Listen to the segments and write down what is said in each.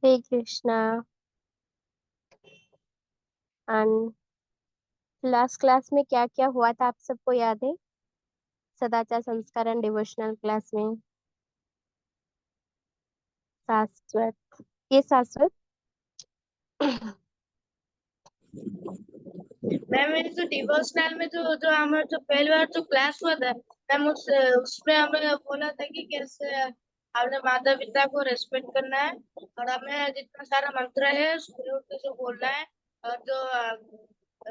Hey Krishna. And last class में क्या क्या हुआ था आप सबको याद है? सदाचार संस्कार एंड डिवोशनल क्लास में शाश्वत, ये शाश्वत। मैम मेरी तो डिवोशनल में जो हमारा जो पहली बार जो क्लास हुआ था मैम उसमें हमें बोला था कि कैसे हमने माता पिता को रेस्पेक्ट करना है और हमें जितना सारा मंत्र है सुबह उठ के जो बोलना है। और जो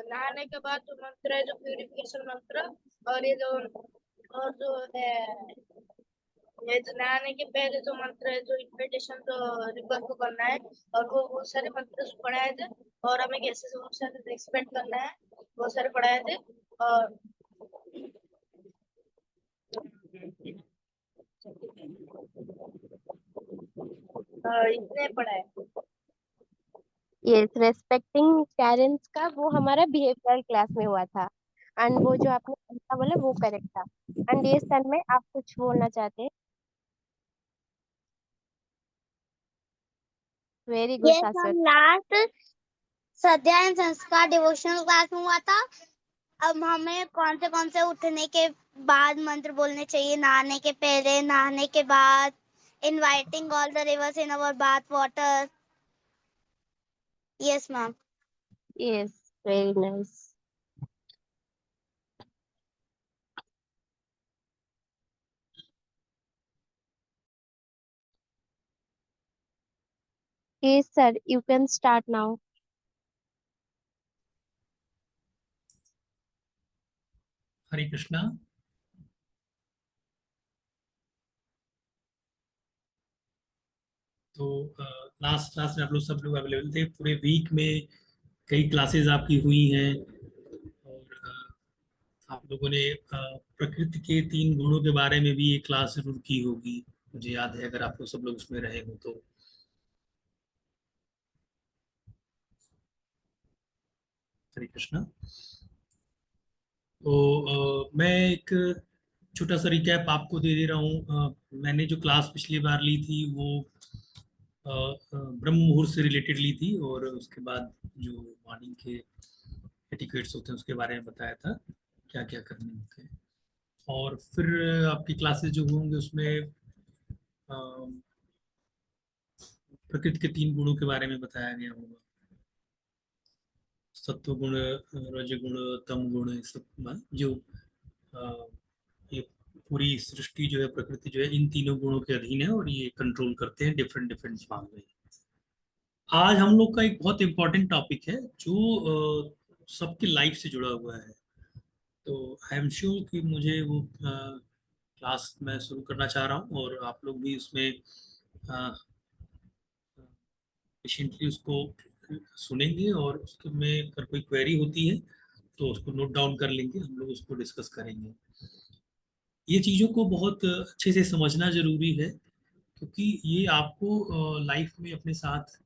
नहाने के बाद जो मंत्र है जो प्यूरिफिकेशन मंत्र और ये जो और जो है ये जो नहाने के पहले जो मंत्र है जो इन्विटेशन तो रिवर को करना है और वो बहुत सारे मंत्र पढ़ाए थे और हमें कैसे बहुत सारे रेस्पेक्ट करना है बहुत सारे पढ़ाए थे और इतने पढ़ाए। यस, रेस्पेक्टिंग पेरेंट्स का वो हमारा बिहेवियर क्लास में हुआ था। एंड वो जो आपने पहला बोला वो करेक्ट था। एंड ये सन में आप कुछ बोलना चाहते हैं? वेरी गुड ये शाश्वत। सब लास्ट स्वाध्याय संस्कार डिवोशनल क्लास में हुआ था। अब हमें कौन से उठने के बाद मंत्र बोलने चाहिए, नहाने के पहले, नहाने के बाद, inviting all the rivers in our bath water. Yes ma'am. Yes, very nice. Yes sir, you can start now. Hare Krishna. तो लास्ट क्लास में आप लोग सब लोग अवेलेबल थे। पूरे वीक में कई क्लासेस आपकी हुई हैं और आप लोगों ने प्रकृति के 3 गुणों के बारे में भी एक क्लास जरूर की होगी, मुझे याद है, अगर आप लोग सब लोग उसमें रहे हो तो। हरे कृष्णा। तो मैं एक छोटा सा रिकैप आपको दे दे रहा हूँ। मैंने जो क्लास पिछली बार ली थी वो ब्रह्म मुहूर्त से रिलेटेड ली थी और उसके बाद जो मॉर्निंग के एटिकेट्स होते हैं उसके बारे में बताया था, क्या क्या करने होते हैं। और फिर आपकी क्लासेस जो होंगे उसमें प्रकृति के 3 गुणों के बारे में बताया गया होगा, सत्व गुण, रजगुण, तम गुण, ये सब जो ये पूरी सृष्टि जो है, प्रकृति जो है, इन 3 गुणों के अधीन है और ये कंट्रोल करते हैं डिफरेंट डिफरेंट फॉर्म में। आज हम लोग का एक बहुत इंपॉर्टेंट टॉपिक है जो सबकी लाइफ से जुड़ा हुआ है। तो आई एम श्योर कि मुझे वो क्लास मैं शुरू करना चाह रहा हूँ और आप लोग भी उसमें पेशेंटली उसको सुनेंगे और उसके में अगर कोई क्वेरी होती है तो उसको नोट डाउन कर लेंगे, हम लोग उसको डिस्कस करेंगे। ये चीज़ों को बहुत अच्छे से समझना जरूरी है क्योंकि ये आपको लाइफ में अपने साथ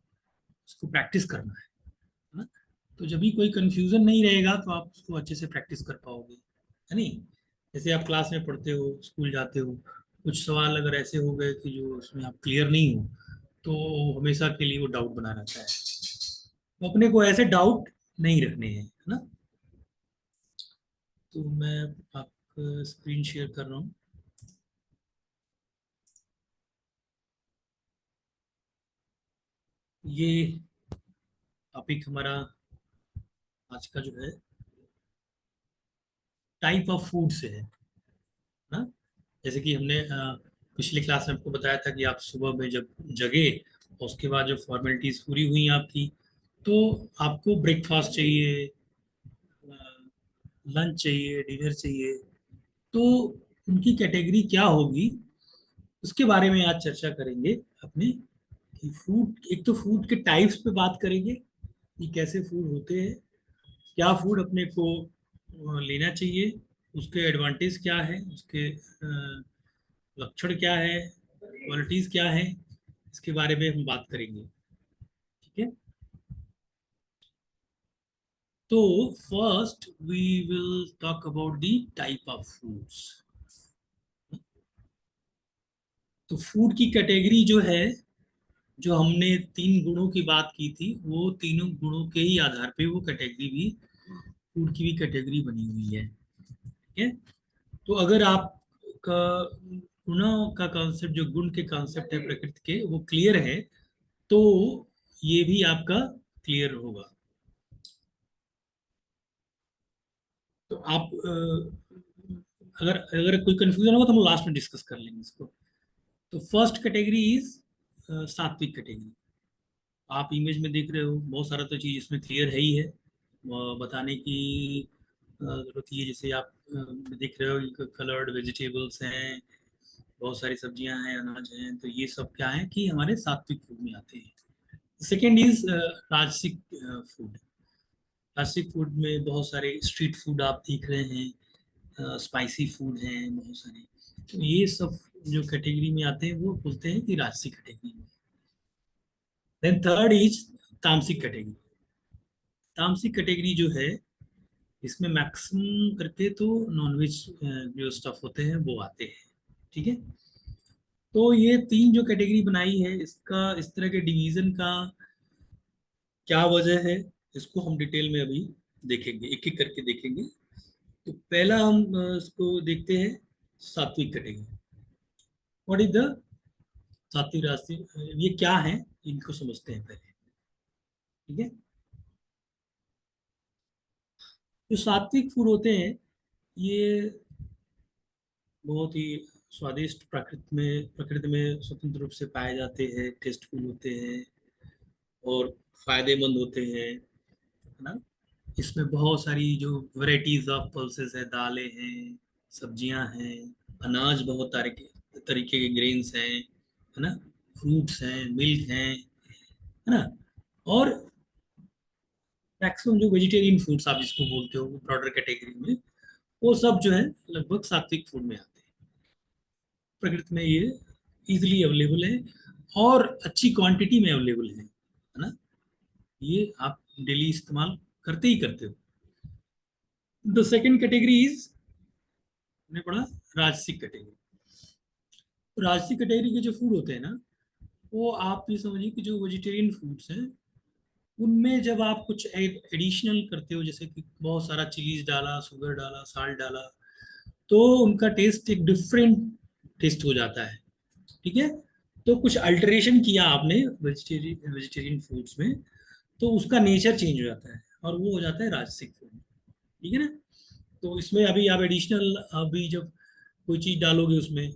उसको प्रैक्टिस करना है ना। तो जब भी कोई कंफ्यूजन नहीं रहेगा तो आप उसको अच्छे से प्रैक्टिस कर पाओगे, है नहीं। जैसे आप क्लास में पढ़ते हो, स्कूल जाते हो, कुछ सवाल अगर ऐसे हो गए कि जो उसमें आप क्लियर नहीं हो तो हमेशा के लिए वो डाउट बना रहता है। तो अपने को ऐसे डाउट नहीं रखने हैं, है ना। तो मैं आपको स्क्रीन शेयर कर रहा हूँ। ये टॉपिक हमारा आज का जो है टाइप ऑफ फूड से है ना। जैसे कि हमने पिछले क्लास में आपको बताया था कि आप सुबह में जब जगे और उसके बाद जो फॉर्मेलिटीज पूरी हुई आपकी, तो आपको ब्रेकफास्ट चाहिए, लंच चाहिए, डिनर चाहिए। तो उनकी कैटेगरी क्या होगी उसके बारे में आज चर्चा करेंगे अपने। कि फूड, एक तो फूड के टाइप्स पे बात करेंगे कि कैसे फूड होते हैं, क्या फूड अपने को लेना चाहिए, उसके एडवांटेज क्या है, उसके लक्षण क्या है, क्वालिटीज क्या है, इसके बारे में हम बात करेंगे। ठीक है। तो first we will talk about the type of foods. तो फूड की कैटेगरी जो है जो हमने 3 गुणों की बात की थी, वो तीनों गुणों के ही आधार पे वो कैटेगरी भी, फूड की भी कैटेगरी बनी हुई है। ठीक है, तो अगर आप का गुणों का कॉन्सेप्ट, जो गुण के कॉन्सेप्ट है प्रकृति के, वो क्लियर है, तो ये भी आपका क्लियर होगा। तो आप अगर अगर कोई कंफ्यूजन होगा तो हम लास्ट में डिस्कस कर लेंगे इसको। तो फर्स्ट कैटेगरी इज सात्विक कैटेगरी। आप इमेज में देख रहे हो, बहुत सारा तो चीज इसमें क्लियर है ही है, बताने की जरूरत ही है। जैसे आप देख रहे हो, कलर्ड वेजिटेबल्स हैं, बहुत सारी सब्जियां हैं, अनाज हैं, तो ये सब क्या है कि हमारे सात्विक फूड में आते हैं। सेकेंड इज राजसिक फूड। राजसिक फूड में बहुत सारे स्ट्रीट फूड आप देख रहे हैं, स्पाइसी फूड हैं बहुत सारे, तो ये सब जो कैटेगरी में आते हैं वो बोलते हैं कि राजसिक कैटेगरी में। देन थर्ड इज तामसिक कैटेगरी। तामसिक कैटेगरी जो है, इसमें मैक्सिमम करके तो नॉनवेज जो स्टफ होते हैं वो आते हैं। ठीक है, तो ये 3 जो कैटेगरी बनाई है, इसका इस तरह के डिवीजन का क्या वजह है, इसको हम डिटेल में अभी देखेंगे, एक एक करके देखेंगे। तो पहला हम इसको देखते हैं, सात्विक कैटेगरी। व्हाट इज द सात्विक राजसिक, ये क्या है, इनको समझते हैं पहले। ठीक है, जो सात्विक फूड होते हैं, ये बहुत ही स्वादिष्ट, प्रकृति में स्वतंत्र रूप से पाए जाते हैं, टेस्टफुल होते हैं और फायदेमंद होते हैं, है ना। इसमें बहुत सारी जो वैरायटीज ऑफ पल्सेस है, दालें हैं, सब्जियां हैं, अनाज बहुत तरीके के ग्रेन्स हैं, है ना, फ्रूट्स हैं, मिल्क हैं, है ना। और मैक्सिमम जो वेजिटेरियन फूड्स आप जिसको बोलते हो ब्रॉडर कैटेगरी में, वो सब जो है लगभग सात्विक फूड में आते हैं। प्रकृति में ये इजीली अवेलेबल है और अच्छी क्वांटिटी में अवेलेबल है ना। ये आप डेली इस्तेमाल करते ही करते हो। द सेकेंड कैटेगरी इज, हमने पढ़ा राजसिक कैटेगरी। राजसिक कैटेगरी के जो फूड होते हैं ना, वो आप ये समझिए कि जो वेजिटेरियन फूड्स हैं, उनमें जब आप कुछ एडिशनल करते हो, जैसे कि बहुत सारा चिलीज डाला, शुगर डाला, साल्ट डाला, तो उनका टेस्ट एक डिफरेंट टेस्ट हो जाता है। ठीक है, तो कुछ अल्टरेशन किया आपने वेजिटेरियन फूड्स में, तो उसका नेचर चेंज हो जाता है और वो हो जाता है राजसिक फूड। ठीक है ना। तो इसमें अभी आप एडिशनल, अभी जब कोई चीज़ डालोगे उसमें,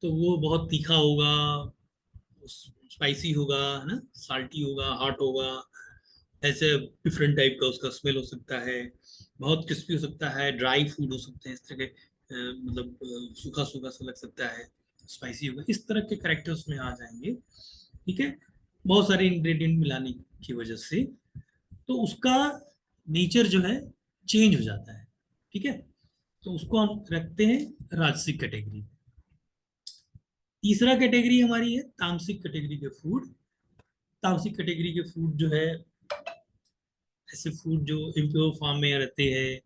तो वो बहुत तीखा होगा, स्पाइसी होगा, है ना, साल्टी होगा, हॉट होगा, ऐसे डिफरेंट टाइप का उसका स्मेल हो सकता है, बहुत क्रिस्पी हो सकता है, ड्राई फूड हो सकते हैं, इस तरह के मतलब सूखा सूखा सा लग सकता है, स्पाइसी होगा, इस तरह के करेक्टर्स में आ जाएंगे। ठीक है, बहुत सारे इंग्रेडिएंट मिलाने की वजह से, तो उसका नेचर जो है चेंज हो जाता है। ठीक है, तो उसको हम रखते हैं राजसिक कैटेगरी। तीसरा कैटेगरी हमारी है तामसिक कैटेगरी के फूड। तामसिक कैटेगरी के फूड जो है, ऐसे फूड जो इम्प्योर फॉर्म में रहते हैं,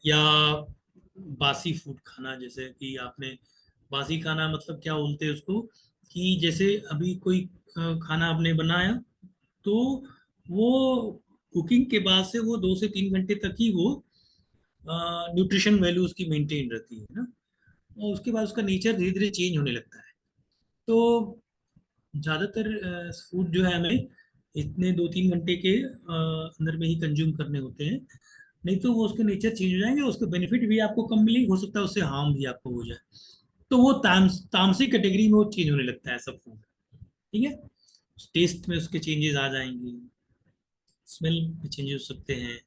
या बासी फूड खाना, जैसे कि आपने बासी खाना मतलब क्या बोलते हैं उसको, कि जैसे अभी कोई खाना आपने बनाया, तो वो कुकिंग के बाद से वो 2 से 3 घंटे तक ही वो न्यूट्रिशन वैल्यू उसकी मेंटेन रहती है ना, और उसके बाद उसका नेचर धीरे धीरे चेंज होने लगता है। तो ज़्यादातर फूड जो है हमें इतने 2-3 घंटे के अंदर में ही कंज्यूम करने होते हैं, नहीं तो वो उसके नेचर चेंज हो जाएंगे, उसके बेनिफिट भी आपको कम मिलेंगे, हो सकता है उससे हार्म भी आपको हो जाए। तो वो तामसिक कैटेगरी में वो चेंज होने लगता है सब फूड। ठीक है, टेस्ट में उसके चेंजेस आ जाएंगे, स्मेल में चेंजेस हो सकते हैं।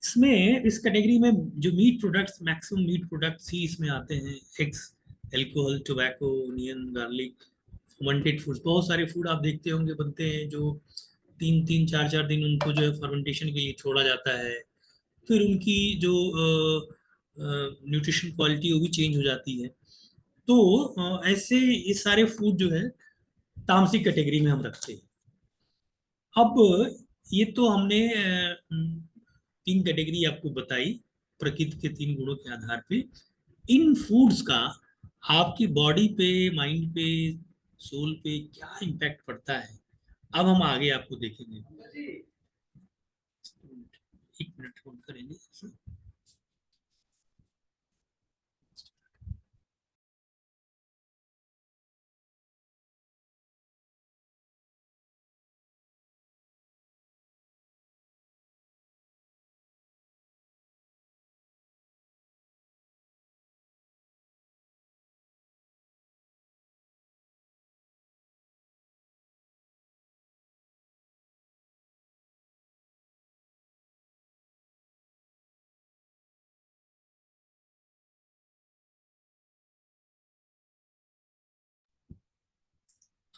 इसमें इस कैटेगरी में जो meat products, maximum meat products ही इसमें आते हैं, eggs, alcohol, tobacco, onion, garlic, fermented foods, बहुत सारे फूड आप देखते होंगे बनते हैं जो 3-3, 4-4 दिन उनको जो है फर्मेंटेशन के लिए छोड़ा जाता है, फिर उनकी जो न्यूट्रिशन क्वालिटी वो भी चेंज हो जाती है। तो ऐसे ये सारे फूड जो है तामसिक कैटेगरी में हम रखते हैं। अब ये तो हमने 3 कैटेगरी आपको बताई प्रकृति के 3 गुणों के आधार पे। इन फूड्स का आपकी बॉडी पे, माइंड पे, सोल पे क्या इम्पैक्ट पड़ता है, अब हम आगे आपको देखेंगे, 1 मिनट होल्ड करेंगे।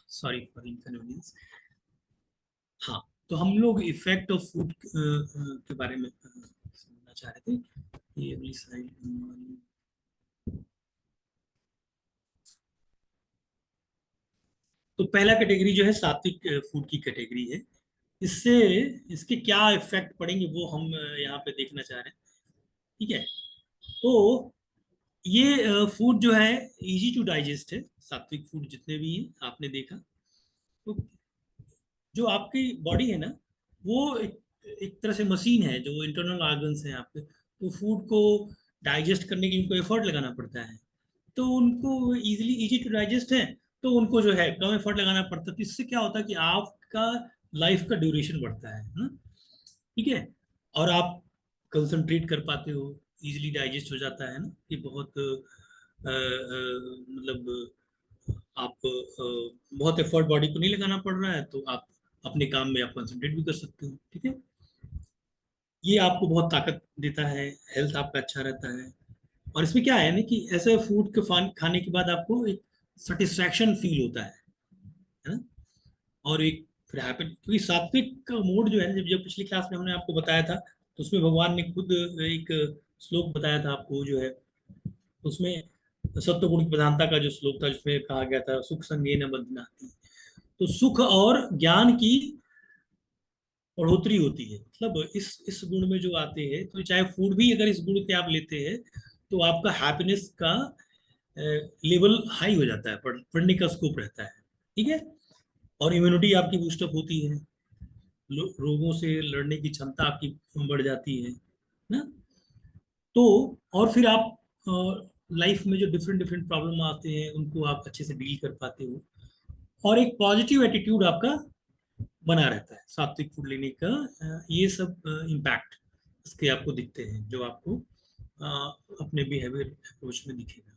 Sorry for inconvenience. हाँ, तो हम लोग इफेक्ट ऑफ फूड के बारे में समझना चाह रहे थे। ये अगली स्लाइड। तो पहला कैटेगरी जो है सात्विक फूड की कैटेगरी है। इससे इसके क्या इफेक्ट पड़ेंगे वो हम यहाँ पे देखना चाह रहे हैं। ठीक है, तो ये फूड जो है इजी टू डाइजेस्ट है। सात्विक फूड जितने भी हैं आपने देखा, तो जो आपकी बॉडी है ना, वो एक तरह से मशीन है, जो इंटरनल ऑर्गन्स हैं आपके, तो फूड को डाइजेस्ट करने के लिए उनको एफर्ट लगाना पड़ता है। तो उनको इजी टू डाइजेस्ट है, तो उनको जो है कम एफर्ट लगाना पड़ता है। तो इससे क्या होता है कि आपका लाइफ का ड्यूरेशन बढ़ता है ना। ठीक है, और आप कंसंट्रेट कर पाते हो, इजीली डाइजेस्ट हो जाता है ना। ये बहुत मतलब आप बहुत एफर्ट बॉडी को नहीं लगाना पड़ रहा है, तो आप अपने काम में आप कंसंट्रेट भी कर सकते हो। ठीक है, ये आपको बहुत ताकत देता है, हेल्थ आपका अच्छा रहता है। और इसमें क्या है ना कि ऐसे फूड के खाने के बाद आपको एक सेटिस्फैक्शन फील होता है ना। और एक फिर हैपन, क्योंकि सात्विक का मोड जो है, जब जब पिछली क्लास में हमने आपको बताया था, तो उसमें भगवान ने खुद एक श्लोक बताया था आपको, जो है उसमें सत्व गुण की प्रधानता का जो श्लोक था, जिसमें कहा गया था सुख संगे न बंधनाति। तो सुख और ज्ञान की बढ़ोतरी होती है, मतलब इस गुण में जो आते हैं, तो चाहे फूड भी अगर इस गुण के आप लेते हैं, तो आपका हैप्पीनेस का लेवल हाई हो जाता है, पढ़ने का स्कोप रहता है। ठीक है, और इम्यूनिटी आपकी बूस्टअप होती है, रोगों से लड़ने की क्षमता आपकी बढ़ जाती है ना। तो और फिर आप लाइफ में जो डिफरेंट डिफरेंट प्रॉब्लम आते हैं, उनको आप अच्छे से डील कर पाते हो, और एक पॉजिटिव एटीट्यूड आपका बना रहता है सात्विक फूड लेने का। ये सब इम्पैक्ट इसके आपको दिखते हैं, जो आपको अपने बिहेवियर अप्रोच में दिखेगा।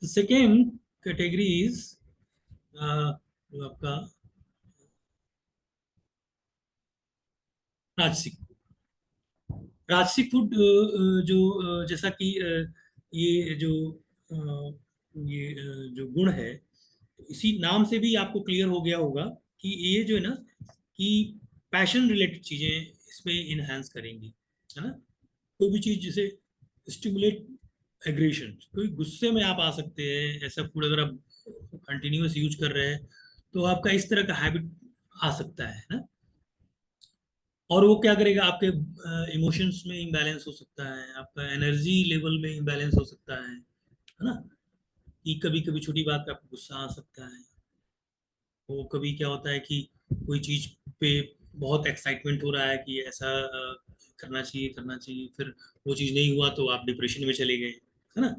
तो सेकेंड कैटेगरी इज जो आपका राजसिक। राजसिक फूड जो जैसा कि ये जो जो गुण है, इसी नाम से भी आपको क्लियर हो गया होगा कि ये जो है ना, कि पैशन रिलेटेड चीजें इसमें इनहेंस करेंगी, है ना। कोई भी चीज जैसे स्टिमुलेट एग्रेशन, कोई गुस्से में आप आ सकते हैं, ऐसा फूड अगर आप कंटिन्यूअस यूज कर रहे हैं, तो आपका इस तरह का हैबिट आ सकता है ना। और वो क्या करेगा, आपके इमोशंस में इम्बैलेंस हो सकता है, आपका एनर्जी लेवल में इम्बैलेंस हो सकता है ना। कि कभी कभी छोटी बात पे आपको गुस्सा आ सकता है। वो कभी क्या होता है कि कोई चीज पे बहुत एक्साइटमेंट हो रहा है कि ऐसा करना चाहिए करना चाहिए, फिर वो चीज नहीं हुआ तो आप डिप्रेशन में चले गए, है ना।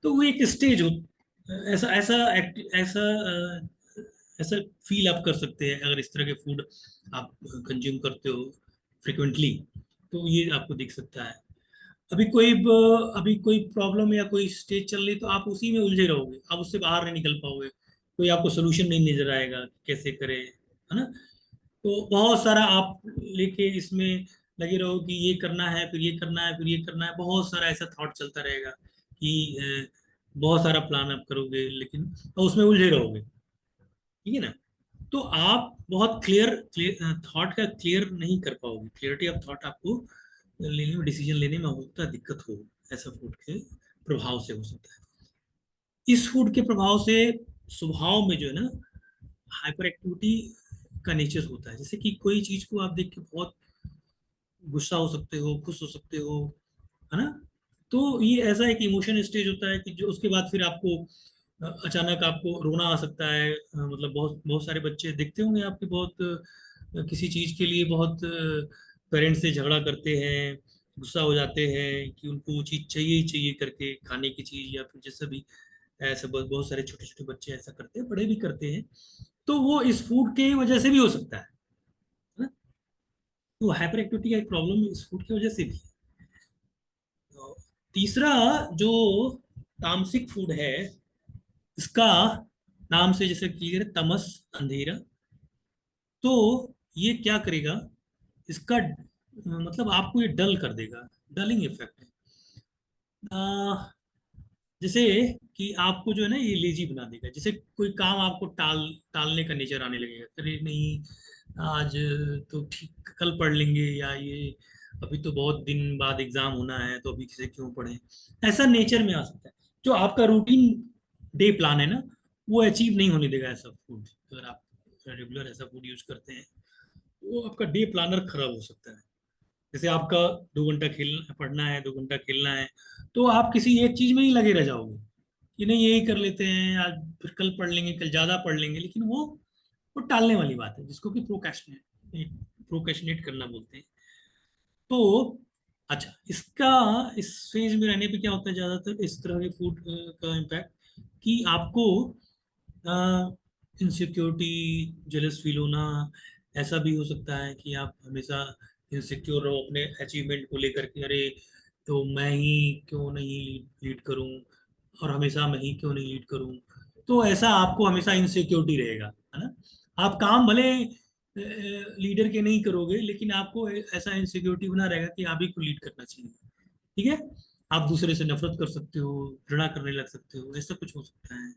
तो वो एक स्टेज हो, ऐसा ऐसा ऐसा ऐसा फील आप कर सकते हैं अगर इस तरह के फूड आप कंज्यूम करते हो फ्रिक्वेंटली, तो ये आपको दिख सकता है। अभी कोई प्रॉब्लम या कोई स्टेज चल रही, तो आप उसी में उलझे रहोगे, आप उससे बाहर नहीं निकल पाओगे, कोई आपको सोल्यूशन नहीं नजर आएगा कैसे करें, है ना। तो बहुत सारा आप लेके इसमें लगे रहो कि ये करना है, फिर ये करना है, फिर ये करना है, बहुत सारा ऐसा थॉट चलता रहेगा कि बहुत सारा प्लान आप करोगे, लेकिन तो उसमें उलझे रहोगे। ठीक है ना। तो आप बहुत क्लियर थॉट का क्लियर नहीं कर पाओगे, क्लियरिटी ऑफ थॉट आपको लेने में, डिसीजन लेने में होता दिक्कत हो, ऐसा फूड के प्रभाव से हो सकता है। इस फूड के प्रभाव से स्वभाव में जो है ना, हाइपर एक्टिविटी का नेचर होता है। जैसे कि कोई चीज को आप देख के बहुत गुस्सा हो सकते हो, खुश हो सकते हो, है ना। तो ये ऐसा एक इमोशन स्टेज होता है कि जो उसके बाद फिर आपको अचानक आपको रोना आ सकता है, मतलब बहुत बहुत सारे बच्चे देखते होंगे आपके, बहुत किसी चीज के लिए बहुत पेरेंट्स से झगड़ा करते हैं, गुस्सा हो जाते हैं कि उनको वो चीज चाहिए ही चाहिए करके, खाने की चीज या फिर जैसा भी। ऐसे बहुत बहुत सारे छोटे छोटे बच्चे ऐसा करते हैं, बड़े भी करते हैं। तो वो इस फूड के वजह से भी हो सकता है ना? तो हाइपर एक्टिविटी का एक प्रॉब्लम इस फूड की वजह से भी है। तो तीसरा जो तामसिक फूड है, इसका नाम से जैसे क्लियर है, तमस, अंधेरा। तो ये क्या करेगा, इसका मतलब आपको ये डल कर देगा, डलिंग इफेक्ट है। जैसे कि आपको जो है ना ये लेजी बना देगा, जैसे कोई काम आपको टालने का नेचर आने लगेगा, अरे नहीं आज तो ठीक कल पढ़ लेंगे, या ये अभी तो बहुत दिन बाद एग्जाम होना है तो अभी से क्यों पढ़ें, ऐसा नेचर में आ सकता है। जो आपका रूटीन डे प्लान है ना, वो अचीव नहीं होने देगा ऐसा फूड। अगर आप रेगुलर ऐसा फूड यूज करते हैं, वो आपका डे प्लानर खराब हो सकता है। जैसे आपका 2 घंटा खेलना पढ़ना है, 2 घंटा खेलना है, तो आप किसी एक चीज में ही लगे रह जाओगे कि नहीं यही कर लेते हैं आज, फिर कल पढ़ लेंगे, कल ज्यादा पढ़ लेंगे। लेकिन वो टालने वाली बात है, जिसको कि प्रोक्रेस्टिनेट करना बोलते हैं। तो अच्छा, इसका इस फेज में रहने पे क्या होता है ज्यादातर इस तरह के फूड का इम्पैक्ट, कि आपको इनसिक्योरिटी, जेलस फील होना। ऐसा भी हो सकता है कि आप हमेशा इनसिक्योर रहो अपने अचीवमेंट को लेकर के, अरे तो मैं ही क्यों नहीं लीड करूं, और हमेशा मैं ही क्यों नहीं लीड करूं। तो ऐसा आपको हमेशा इनसिक्योरिटी रहेगा, है ना? आप काम भले लीडर के नहीं करोगे, लेकिन आपको ऐसा इनसिक्योरिटी बना रहेगा कि आप ही को लीड करना चाहिए। ठीक है, आप दूसरे से नफरत कर सकते हो, घृणा करने लग सकते हो, ऐसा कुछ हो सकता है।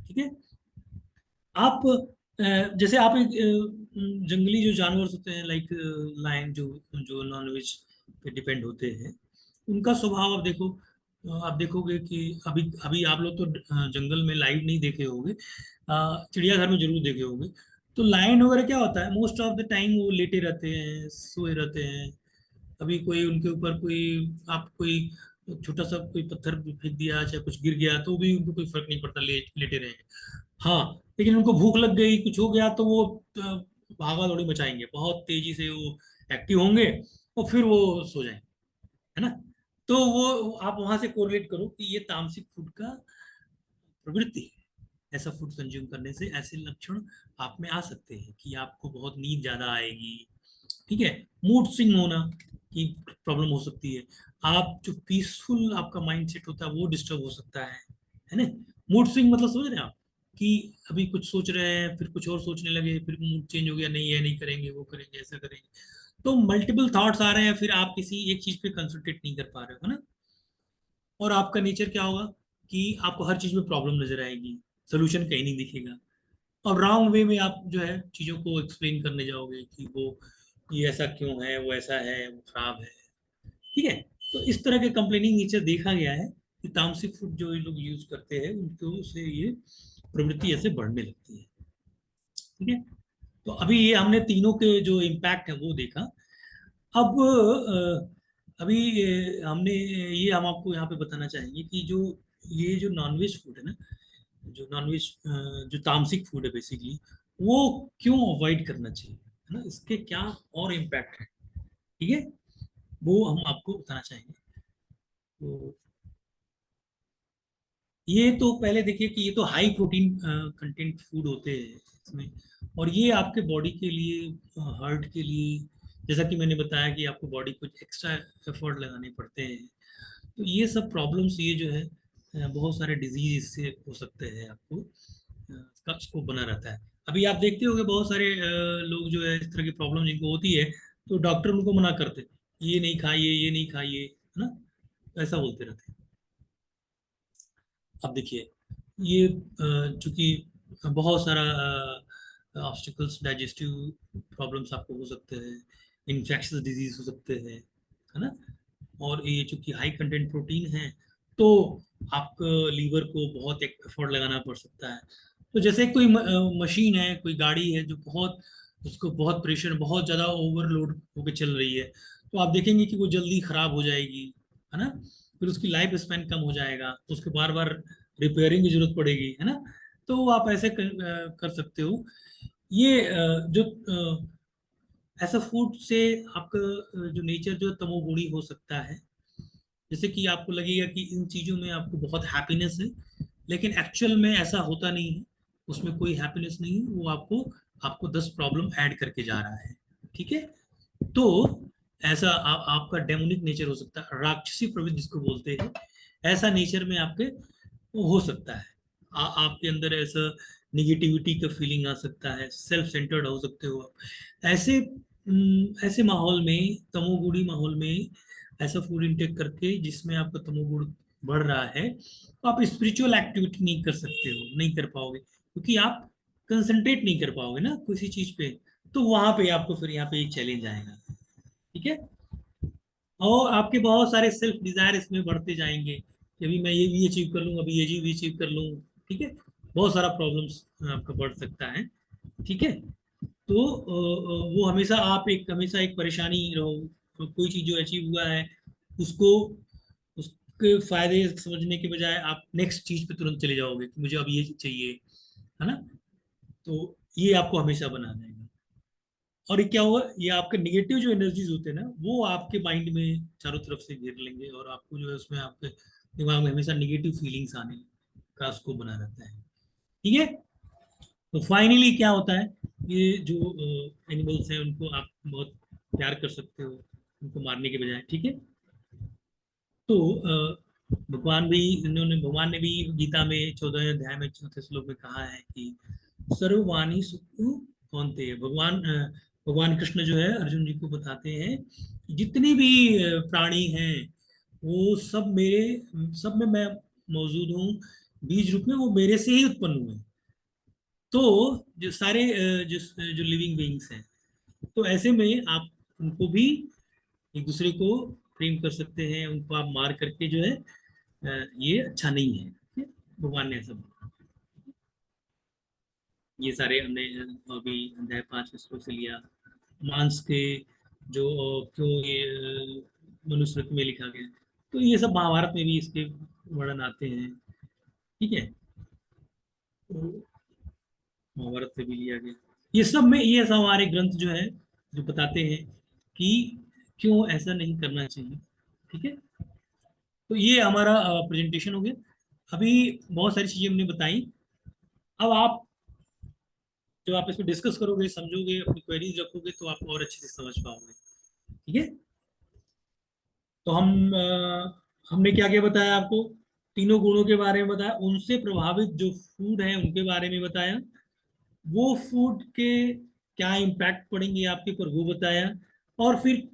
ठीक है, आप जैसे आप एक जंगली जो जानवर होते हैं, लाइक लायन, जो जो नॉनवेज पे डिपेंड होते हैं, उनका स्वभाव आप देखो। आप देखोगे कि अभी अभी आप लोग तो जंगल में लाइव नहीं देखे होंगे, चिड़ियाघर में जरूर देखे होंगे। तो लायन वगैरह क्या होता है, मोस्ट ऑफ द टाइम वो लेटे रहते हैं, सोए रहते हैं। अभी कोई उनके ऊपर कोई, आप कोई छोटा सा कोई पत्थर फेंक दिया, चाहे कुछ गिर गया, तो भी उनको कोई फर्क नहीं पड़ता, लेटे रहे। हाँ, लेकिन उनको भूख लग गई, कुछ हो गया, तो वो भागा दौड़ी मचाएंगे, बहुत तेजी से वो एक्टिव होंगे, और फिर वो सो जाएंगे, है ना? तो वो आप वहां से कोरिलेट करो कि ये तामसिक फूड का प्रवृत्ति है। ऐसा फूड कंज्यूम करने से ऐसे लक्षण आप में आ सकते हैं कि आपको बहुत नींद ज्यादा आएगी। ठीक है, मूड स्विंग होना की प्रॉब्लम हो सकती है। आप जो पीसफुल आपका माइंड सेट होता है वो डिस्टर्ब हो सकता है ना? मूड स्विंग मतलब समझ रहे हैं आप, कि अभी कुछ सोच रहे हैं, फिर कुछ और सोचने लगे, फिर मूड चेंज हो गया, नहीं ये नहीं करेंगे, वो करेंगे, ऐसा करेंगे। तो मल्टीपल थॉट्स आ रहे हैं, फिर आप किसी एक चीज पे कंसंट्रेट नहीं कर पा रहे हो, है ना? और आपका नेचर क्या होगा कि आपको हर चीज में प्रॉब्लम नजर आएगी, सोल्यूशन कहीं नहीं दिखेगा, और रॉन्ग वे में आप जो है चीजों को एक्सप्लेन करने जाओगे कि वो ये ऐसा क्यों है, वो ऐसा है, वो खराब है। ठीक है, तो इस तरह के कंप्लेनिंग नेचर देखा गया है कि तामसिक फूड जो ये लोग यूज करते हैं, उनको से ये प्रवृत्ति ऐसे बढ़ने लगती है। ठीक है, तो अभी ये हमने तीनों के जो इम्पैक्ट है वो देखा। अब अभी हमने ये हम आपको यहाँ पे बताना चाहेंगे कि जो ये जो नॉनवेज फूड है ना, जो नॉनवेज जो तामसिक फूड है बेसिकली, वो क्यों अवॉइड करना चाहिए, है ना? इसके क्या और इम्पैक्ट है, ठीक है, वो हम आपको बताना चाहेंगे। तो ये तो पहले देखिए कि ये तो हाई प्रोटीन कंटेंट फूड होते हैं इसमें, और ये आपके बॉडी के लिए, हार्ट के लिए, जैसा कि मैंने बताया कि आपको बॉडी कुछ एक्स्ट्रा एफर्ट लगाने पड़ते हैं। तो ये सब प्रॉब्लम्स, ये जो है बहुत सारे डिजीज इससे हो सकते हैं, आपको का स्कोप बना रहता है। अभी आप देखते होंगे बहुत सारे लोग जो है इस तरह की प्रॉब्लम जिनको होती है, तो डॉक्टर उनको मना करते हैं, ये नहीं खाइए, ये नहीं खाइए, है ना? तो ऐसा बोलते रहते हैं। अब देखिए, ये चूंकि बहुत सारा ऑब्स्टिकल्स, डाइजेस्टिव प्रॉब्लम्स आपको हो सकते हैं, इन्फेक्शस डिजीज हो सकते हैं, है ना? और ये चूंकि हाई कंटेंट प्रोटीन है, तो आपको लीवर को बहुत एक एफर्ट लगाना पड़ सकता है। तो जैसे कोई मशीन है, कोई गाड़ी है जो बहुत, उसको बहुत प्रेशर, बहुत ज़्यादा ओवरलोड होकर चल रही है, तो आप देखेंगे कि वो जल्दी खराब हो जाएगी, है ना? फिर उसकी लाइफ स्पैन कम हो जाएगा, तो उसके बार बार रिपेयरिंग की जरूरत पड़ेगी, है ना। तो वो आप ऐसे कर सकते हो। ये जो ऐसा फूड से आपका जो नेचर जो तमोगुणी हो सकता है, जैसे कि आपको लगेगा कि इन चीजों में आपको बहुत हैप्पीनेस है, लेकिन एक्चुअल में ऐसा होता नहीं है, उसमें कोई हैप्पीनेस नहीं है, वो आपको आपको 10 प्रॉब्लम ऐड करके जा रहा है। ठीक है। तो ऐसा आपका डेमोनिक नेचर हो सकता है, राक्षसी प्रवृत्ति जिसको बोलते हैं, ऐसा नेचर में आपके हो सकता है। आपके अंदर ऐसा निगेटिविटी का फीलिंग आ सकता है, सेल्फ सेंटर्ड हो सकते हो आप। ऐसे माहौल में, तमोगुणी माहौल में ऐसा फूड इंटेक करके जिसमें आपका तमोगुण बढ़ रहा है, तो आप स्पिरिचुअल एक्टिविटी नहीं कर सकते हो, नहीं कर पाओगे, क्योंकि आप कंसंट्रेट नहीं कर पाओगे ना किसी चीज पे। तो वहां पे आपको फिर यहाँ पे एक चैलेंज आएगा। ठीक है। और आपके बहुत सारे सेल्फ डिजायर इसमें बढ़ते जाएंगे कि अभी मैं ये भी अचीव कर लूँ, अभी ये भी अचीव कर लूँ। ठीक है। बहुत सारा प्रॉब्लम्स आपका बढ़ सकता है। ठीक है। तो वो हमेशा एक परेशानी रहो। तो कोई चीज जो अचीव हुआ है उसको, उसके फायदे समझने के बजाय आप नेक्स्ट चीज पे तुरंत चले जाओगे कि मुझे अब ये चाहिए, है ना। तो ये आपको हमेशा बना देगा। और ये क्या होगा, ये आपके निगेटिव जो एनर्जीज होते हैं ना, वो आपके माइंड में चारों तरफ से घेर लेंगे, और आपको जो है उसमें आपके दिमाग में हमेशा निगेटिव फीलिंग्स आने का उसको बना रहता है। ठीक है। तो फाइनली क्या होता है, ये जो एनिमल्स हैं उनको आप बहुत प्यार कर सकते हो उनको मारने के बजाय। ठीक है। तो भगवान ने भी गीता में 14वें अध्याय में 4थे श्लोक में कहा है कि सर्ववाणी सुखु कौनते। भगवान कृष्ण जो है अर्जुन जी को बताते हैं कि जितने भी प्राणी हैं वो सब में मैं मौजूद हूँ, बीज रूप में वो मेरे से ही उत्पन्न हुए हैं। तो जो सारे जो लिविंग बीइंग्स हैं, तो ऐसे में आप उनको भी एक दूसरे को प्रेम कर सकते हैं, उनको आप मार करके जो है ये अच्छा नहीं है। भगवान ने ऐसा बोला। ये सारे हमने अभी अध्याय 5 के श्लोक से लिया। मांस के जो क्यों ये मनुस्मृति में लिखा गया, तो ये सब महाभारत में भी इसके वर्णन आते हैं। ठीक है। तो महाभारत से भी लिया गया। ये सब हमारे ग्रंथ जो है जो बताते हैं कि क्यों ऐसा नहीं करना चाहिए। ठीक है। तो ये हमारा प्रेजेंटेशन हो गया। अभी बहुत सारी चीजें हमने बताई। अब आप जब आप इसको डिस्कस करोगे, समझोगे, अपनी क्वेरीज रखोगे, तो आप और अच्छे से समझ पाओगे। ठीक है। तो हमने क्या क्या बताया आपको, तीनों गुणों के बारे में बताया, उनसे प्रभावित जो फूड है उनके बारे में बताया, वो फूड के क्या इम्पैक्ट पड़ेंगे आपके ऊपर वो बताया, और फिर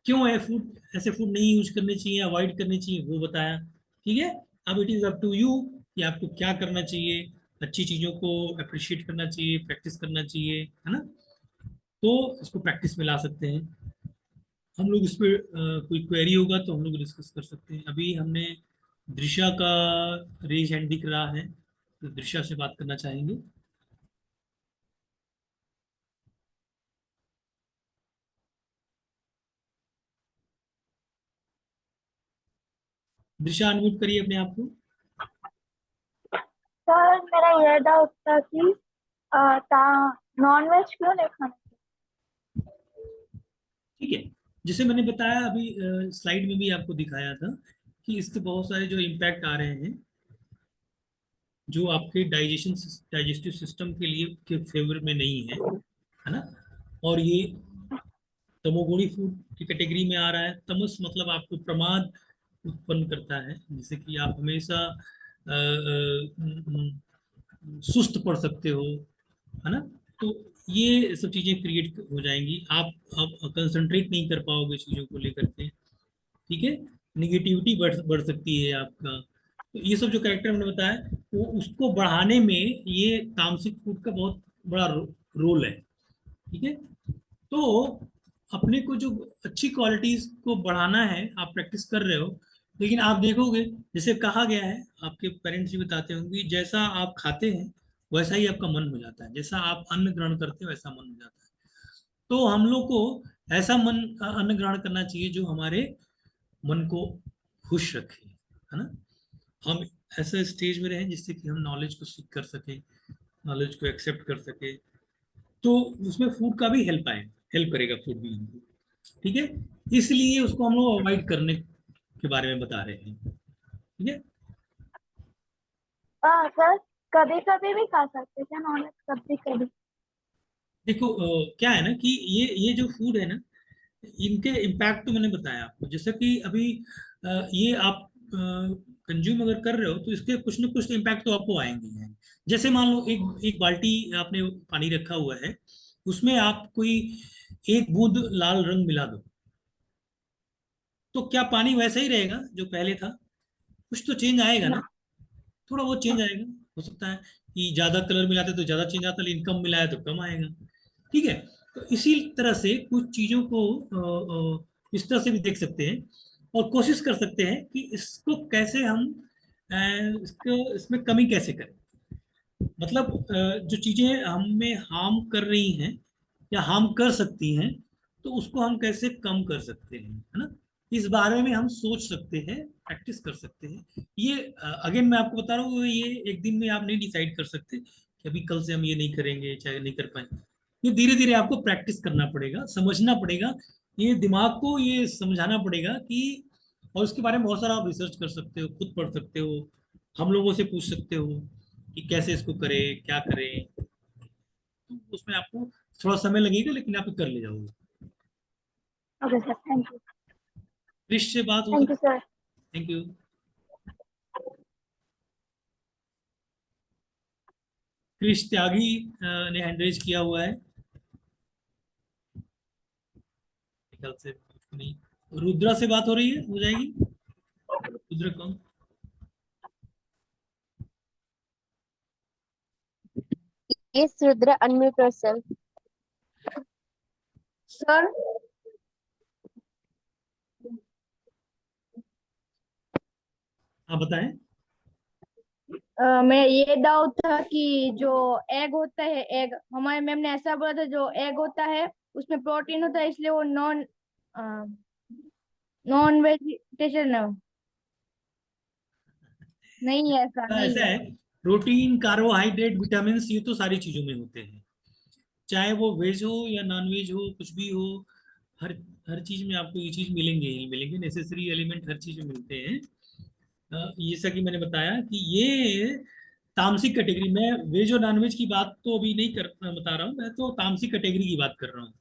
क्यों है फूड ऐसे फूड नहीं यूज करने चाहिए, अवॉइड करने चाहिए, वो बताया। ठीक है। अब it is up to you कि आपको क्या करना चाहिए। अच्छी चीजों को अप्रिशिएट करना चाहिए, प्रैक्टिस करना चाहिए, है ना। तो इसको प्रैक्टिस में ला सकते हैं हम लोग। इस पर कोई क्वेरी होगा तो हम लोग डिस्कस कर सकते हैं। अभी हमने दृशा का रेज हैंड दिख रहा है, तो दृशा से बात करना चाहेंगे। दृशा अनम्यूट करिए अपने आप को। सर मेरा ये डाउट था कि नॉन वेज क्यों नहीं खाना? ठीक है। जैसे मैंने बताया अभी स्लाइड में भी आपको दिखाया था कि इसके बहुत सारे जो इम्पैक्ट आ रहे हैं जो आपके डाइजेस्टिव सिस्टम के लिए के फेवर में नहीं है ना। और ये तमोगुणी फूड की कैटेगरी में आ रहा है। तमस मतलब आपको प्रमाद उत्पन्न करता है, जैसे कि आप हमेशा सुस्त पड़ सकते हो, है ना। तो ये सब चीजें क्रिएट हो जाएंगी, आप कंसंट्रेट नहीं कर पाओगे चीजों को लेकर के। ठीक है। निगेटिविटी बढ़ सकती है आपका। तो ये सब जो कैरेक्टर हमने बताया वो उसको बढ़ाने में ये तामसिक फूड का बहुत बड़ा रोल है। ठीक है। तो अपने को जो अच्छी क्वालिटीज को बढ़ाना है, आप प्रैक्टिस कर रहे हो, लेकिन आप देखोगे जैसे कहा गया है, आपके पेरेंट्स भी बताते होंगे, जैसा आप खाते हैं वैसा ही आपका मन हो जाता है, जैसा आप अन्न ग्रहण करते हो वैसा मन हो जाता है। तो हम लोग को ऐसा अन्न ग्रहण करना चाहिए जो हमारे मन को खुश रखे, है ना। हम ऐसा स्टेज में रहें जिससे कि हम नॉलेज को सीख कर सकें, नॉलेज को एक्सेप्ट कर सकें। तो उसमें फूड का भी हेल्प करेगा फूड भी हमको, ठीक है। इसलिए उसको हम लोग अवॉइड करने के बारे में बता रहे हैं, ठीक है। हाँ सर, कभी कभी भी खा सकते हैं नॉनवेज, कभी कभी। देखो क्या है ना कि ये जो फूड है ना, इनके इम्पैक्ट तो मैंने बताया आपको। जैसे कि अभी ये आप कंज्यूम अगर कर रहे हो तो इसके कुछ ना कुछ इम्पैक्ट तो आपको आएंगे ही हैं। जैसे मान लो एक एक बाल्टी आपने पानी रखा हुआ है, उसमें आप कोई एक बूंद लाल रंग मिला दो, तो क्या पानी वैसा ही रहेगा जो पहले था? कुछ तो चेंज आएगा ना, ना। थोड़ा बहुत चेंज आएगा। हो सकता है कि ज्यादा कलर मिलाते तो ज्यादा चेंज आता, लेकिन कम मिलाया तो कम आएगा, ठीक है। तो इसी तरह से कुछ चीजों को इस तरह से भी देख सकते हैं और कोशिश कर सकते हैं कि इसको कैसे हम इसको इसमें कमी कैसे करें। मतलब जो चीजें हमें हार्म कर रही हैं या हार्म कर सकती हैं, तो उसको हम कैसे कम कर सकते हैं, है ना। इस बारे में हम सोच सकते हैं, प्रैक्टिस कर सकते हैं। ये अगेन मैं आपको बता रहा हूँ, ये एक दिन में आप नहीं डिसाइड कर सकते कि अभी कल से हम ये नहीं करेंगे, चाहे नहीं कर पाए। ये धीरे धीरे आपको प्रैक्टिस करना पड़ेगा, समझना पड़ेगा, ये दिमाग को ये समझाना पड़ेगा कि। और उसके बारे में बहुत सारा आप रिसर्च कर सकते हो, खुद पढ़ सकते हो, हम लोगों से पूछ सकते हो कि कैसे इसको करें, क्या करें। तो उसमें आपको थोड़ा समय लगेगा, लेकिन आप कर ले जाओगे। Okay sir, thank you. Krish से बात हो थैंक यू सकती सर। है। Thank you. क्रिश त्यागी ने हैंड रेज किया हुआ है, ख्याल से नहीं। रुद्रा से बात हो रही है, हो जाएगी। रुद्रा कौन? Yes, Rudra, unmute yourself. Sir, हाँ बताएं। मैं ये डाउट था कि जो एग होता है, एग हमारे मैम ने ऐसा बोला था, जो एग होता है उसमें प्रोटीन होता है, इसलिए वो नॉन वेजिटेशन नहीं है, ऐसा नहीं ऐसा है। है, प्रोटीन, कार्बोहाइड्रेट, विटामिन, ये तो सारी चीजों में होते हैं, चाहे वो वेज हो या नॉन वेज हो, कुछ भी हो। हर हर चीज में आपको ये चीज मिलेंगे ही मिलेंगे, नेसेसरी एलिमेंट हर चीज में मिलते हैं। जैसा कि मैंने बताया कि ये तामसिक कैटेगरी में, वेज और नॉन वेज की बात तो अभी नहीं कर बता रहा हूँ, मैं तो तामसिक कैटेगरी की बात कर रहा हूँ।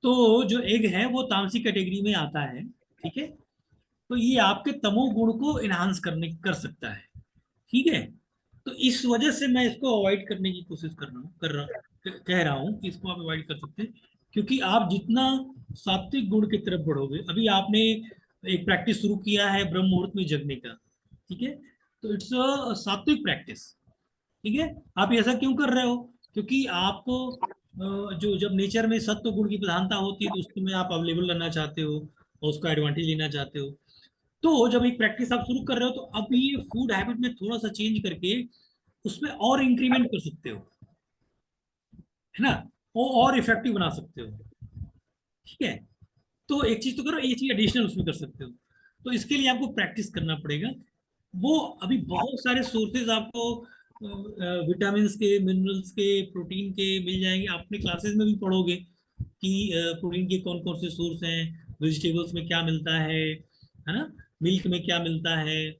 तो जो एग है वो तामसिक कैटेगरी में आता है, ठीक है। तो ये आपके तमोगुण को इनहांस कर सकता है, ठीक है। तो इस वजह से मैं इसको अवॉइड करने की कोशिश कह रहा हूँ कि इसको आप अवॉइड कर सकते हैं। क्योंकि आप जितना सात्विक गुण की तरफ बढ़ोगे, अभी आपने एक प्रैक्टिस शुरू किया है ब्रह्म मुहूर्त में जगने का, ठीक है। तो इट्स अ सात्विक प्रैक्टिस, ठीक है। आप ऐसा क्यों कर रहे हो? क्योंकि आपको जो जब नेचर में सत्व गुण की प्रधानता होती है, तो उसमें आप अवेलेबल रहना चाहते हो और उसका एडवांटेज लेना चाहते हो। तो जब एक प्रैक्टिस आप शुरू कर रहे हो, तो अब ये फूड हैबिट में थोड़ा सा चेंज करके उसमें और इंक्रीमेंट कर सकते हो, है ना। वो और इफेक्टिव बना सकते हो, ठीक है। तो एक चीज तो करो, ये चीज एडिशनल उसमें कर सकते हो। तो इसके लिए आपको प्रैक्टिस करना पड़ेगा। वो अभी बहुत सारे सोर्सेज आपको विटामिन के, मिनरल्स के, प्रोटीन के मिल जाएंगे। आप अपने क्लासेस में भी पढ़ोगे कि प्रोटीन के कौन कौन से सोर्स हैं, वेजिटेबल्स में क्या मिलता है ना, मिल्क में क्या मिलता है।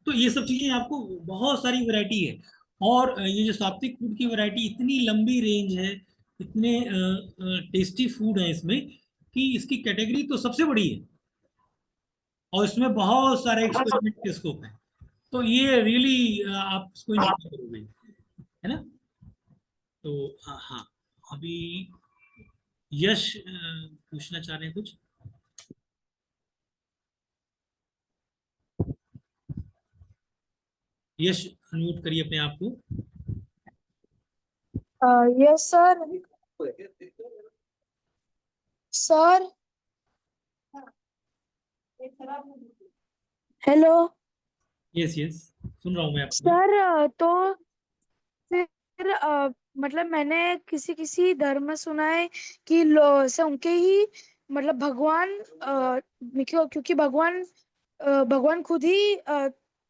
तो ये सब चीजें आपको बहुत सारी वैरायटी है। और ये जो सात्विक फूड की वैरायटी, इतनी लंबी रेंज है, इतने टेस्टी फूड है इसमें, कि इसकी कैटेगरी तो सबसे बड़ी है और इसमें बहुत सारे एक्सपेरिमेंट के स्कोप है। तो ये रियली आप इसको इंजॉय करोगे, है ना। तो हाँ, अभी यश पूछना चाह रहे हैं कुछ। यश अनम्यूट करिए अपने आप को। Yes sir. Sir, hello yes yes, सुन रहा हूँ मैं आपको। सर। तो फिर मतलब मैंने किसी किसी धर्म में सुना है कि से उनके ही मतलब भगवान क्योंकि भगवान खुद ही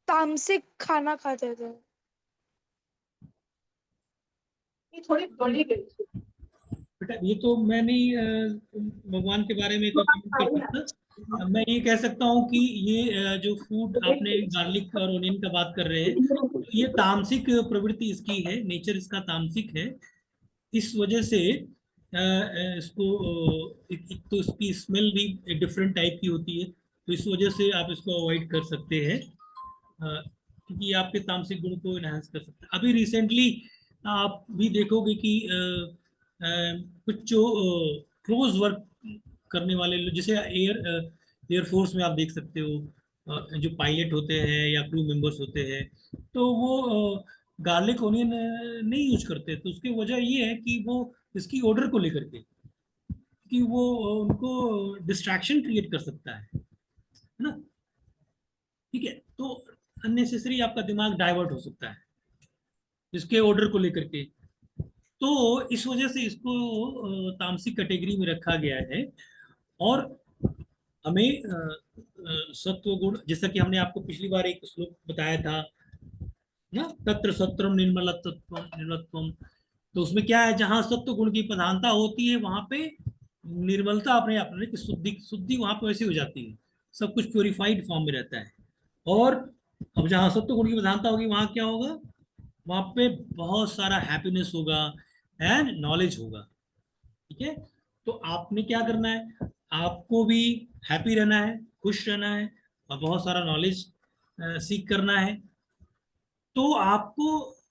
तामसिक खाना खाते थे। थोड़ी बड़ी गई। बेटा ये तो मैं नहीं भगवान के बारे में कोई कमेंट कर सकता। मैं ये कह सकता हूँ कि ये जो फूड आपने गार्लिक और ओनियन का बात कर रहे हैं, तो ये तामसिक प्रवृत्ति इसकी है, नेचर इसका तामसिक है। इस वजह से इसको एक तो इसकी स्मेल भी डिफरेंट टाइप की होती है, तो इस वजह से आप इसको अवॉइड कर सकते हैं, क्योंकि ये आपके तामसिक गुण को इनहांस कर सकता है। अभी रिसेंटली आप भी देखोगे कि कुछ जो क्लोज वर्क करने वाले लोग, जैसे एयरफोर्स में आप देख सकते हो, जो पायलट होते हैं या क्रू मेंबर्स होते हैं, तो वो गार्लिक ओनियन नहीं यूज करते। तो उसकी वजह ये है कि वो इसकी ऑर्डर को लेकर के, कि वो उनको डिस्ट्रैक्शन क्रिएट कर सकता है ना। ठीक है, तो अननेसेसरी आपका दिमाग डाइवर्ट हो सकता है इसके ऑर्डर को लेकर के। तो इस वजह से इसको तामसिक कैटेगरी में रखा गया है। और हमें सत्व गुण, जैसा कि हमने आपको पिछली बार एक श्लोक बताया था ना, तत्र सत्रम निर्मलत्वम निर्मलत्वम, तो उसमें क्या है, जहां सत्व गुण की प्रधानता होती है वहां पे निर्मलता अपने आप में, शुद्धि शुद्धि वहां पे वैसी हो जाती है, सब कुछ प्योरीफाइड फॉर्म में रहता है। और अब जहां सत्व गुण की प्रधानता होगी वहां क्या होगा, वहां पे बहुत सारा हैप्पीनेस होगा एंड नॉलेज होगा। ठीक है, तो आपने क्या करना है, आपको भी हैप्पी रहना है, खुश रहना है, और बहुत सारा नॉलेज सीख करना है। तो आपको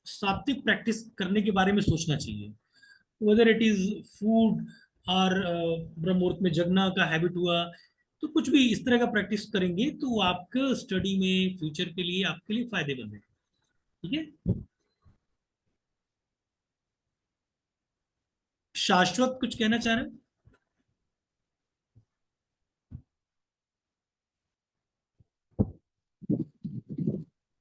सात्विक प्रैक्टिस करने के बारे में सोचना चाहिए, वेदर इट इज फूड और ब्रह्म मुहूर्त में जगना का हैबिट हुआ, तो कुछ भी इस तरह का प्रैक्टिस करेंगे तो आपके स्टडी में फ्यूचर के लिए आपके लिए फायदेमंद है। ठीक है, शाश्वत कुछ कहना चाह रहे हैं?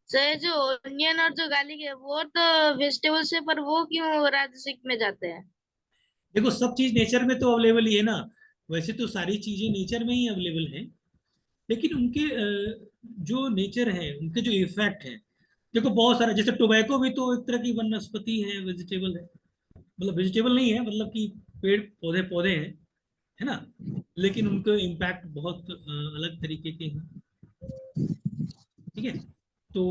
सर जो ओनियन और जो गार्लिक है वो तो वेजिटेबल्स है, पर वो क्यों राजसिक में जाते हैं? देखो सब चीज नेचर में तो अवेलेबल ही है ना, वैसे तो सारी चीजें नेचर में ही अवेलेबल है, लेकिन उनके जो नेचर है, उनके जो इफेक्ट है, देखो बहुत सारा, जैसे टोबैको भी तो एक तरह की वनस्पति है, वेजिटेबल है, मतलब वेजिटेबल नहीं है, मतलब कि पेड़ पौधे पौधे हैं, है ना, लेकिन उनके इम्पैक्ट बहुत अलग तरीके के हैं। ठीक है, तो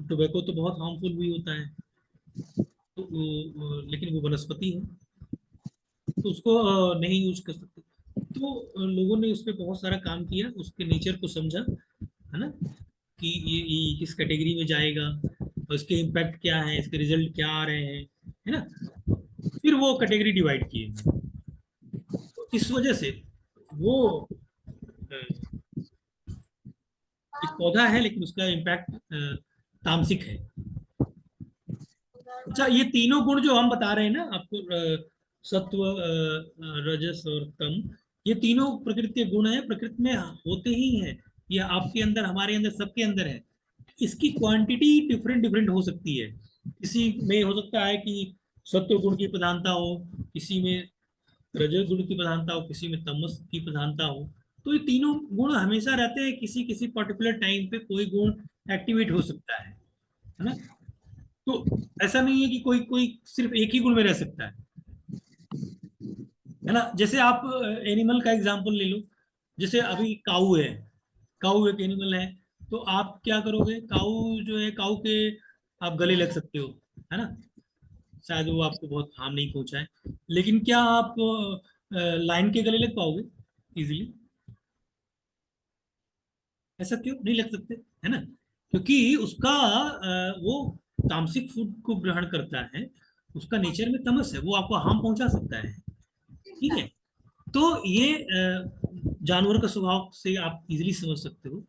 टोबैको तो बहुत हार्मफुल भी होता है, तो लेकिन वो वनस्पति है, तो उसको नहीं यूज कर सकते। तो लोगों ने उस पर बहुत सारा काम किया, उसके नेचर को समझा, है ना, कि ये किस कैटेगरी में जाएगा और इसके इम्पैक्ट क्या है, इसके रिजल्ट क्या आ रहे हैं, है ना, फिर वो कैटेगरी डिवाइड किए। तो इस वजह से वो एक पौधा है लेकिन उसका इम्पैक्ट तामसिक है। अच्छा, ये तीनों गुण जो हम बता रहे हैं ना आपको, सत्व रजस और तम, ये तीनों प्रकृति के गुण हैं, प्रकृति में होते ही हैं, ये आपके अंदर, हमारे अंदर, सबके अंदर है। इसकी क्वांटिटी डिफरेंट डिफरेंट हो सकती है, किसी में हो सकता है कि सत्व गुण की प्रधानता हो, किसी में रजो गुण की प्रधानता हो, किसी में तमस की प्रधानता हो। तो ये तीनों गुण हमेशा रहते हैं, किसी किसी पर्टिकुलर टाइम पे कोई गुण एक्टिवेट हो सकता है ना। तो ऐसा नहीं है कि कोई कोई सिर्फ एक ही गुण में रह सकता है ना। जैसे आप एनिमल का एग्जांपल ले लो, जैसे अभी काऊ है, काऊ एक एनिमल है, तो आप क्या करोगे, काऊ जो है, काऊ के आप गले लग सकते हो, है ना, शायद वो आपको बहुत हार्म नहीं पहुंचाए, लेकिन क्या आप लाइन के गले लग पाओगे इजीली? ऐसा क्यों नहीं लग सकते, है ना, क्योंकि उसका वो तामसिक फूड को ग्रहण करता है, उसका नेचर में तमस है, वो आपको हार्म पहुंचा सकता है। ठीक है, तो ये जानवर का स्वभाव से आप इजीली समझ सकते हो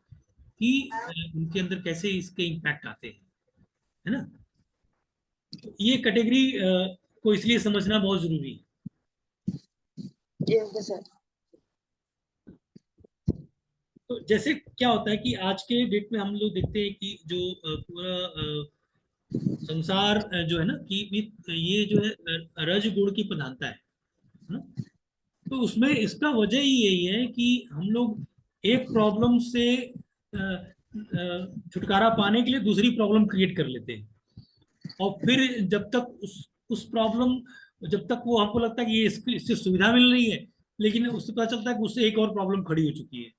कि उनके अंदर कैसे इसके इम्पैक्ट आते हैं, है ना। तो ये कैटेगरी को इसलिए समझना बहुत जरूरी है। तो जैसे क्या होता है कि आज के डेट में हम लोग देखते हैं कि जो पूरा संसार जो है ना, कि ये जो है रज गुण की प्रधानता है ना, तो उसमें इसका वजह ही यही है कि हम लोग एक प्रॉब्लम से छुटकारा पाने के लिए दूसरी प्रॉब्लम क्रिएट कर लेते हैं, और फिर जब तक उस प्रॉब्लम, जब तक वो हमको लगता है कि ये इससे सुविधा मिल रही है, लेकिन उससे पता चलता है कि उससे एक और प्रॉब्लम खड़ी हो चुकी है।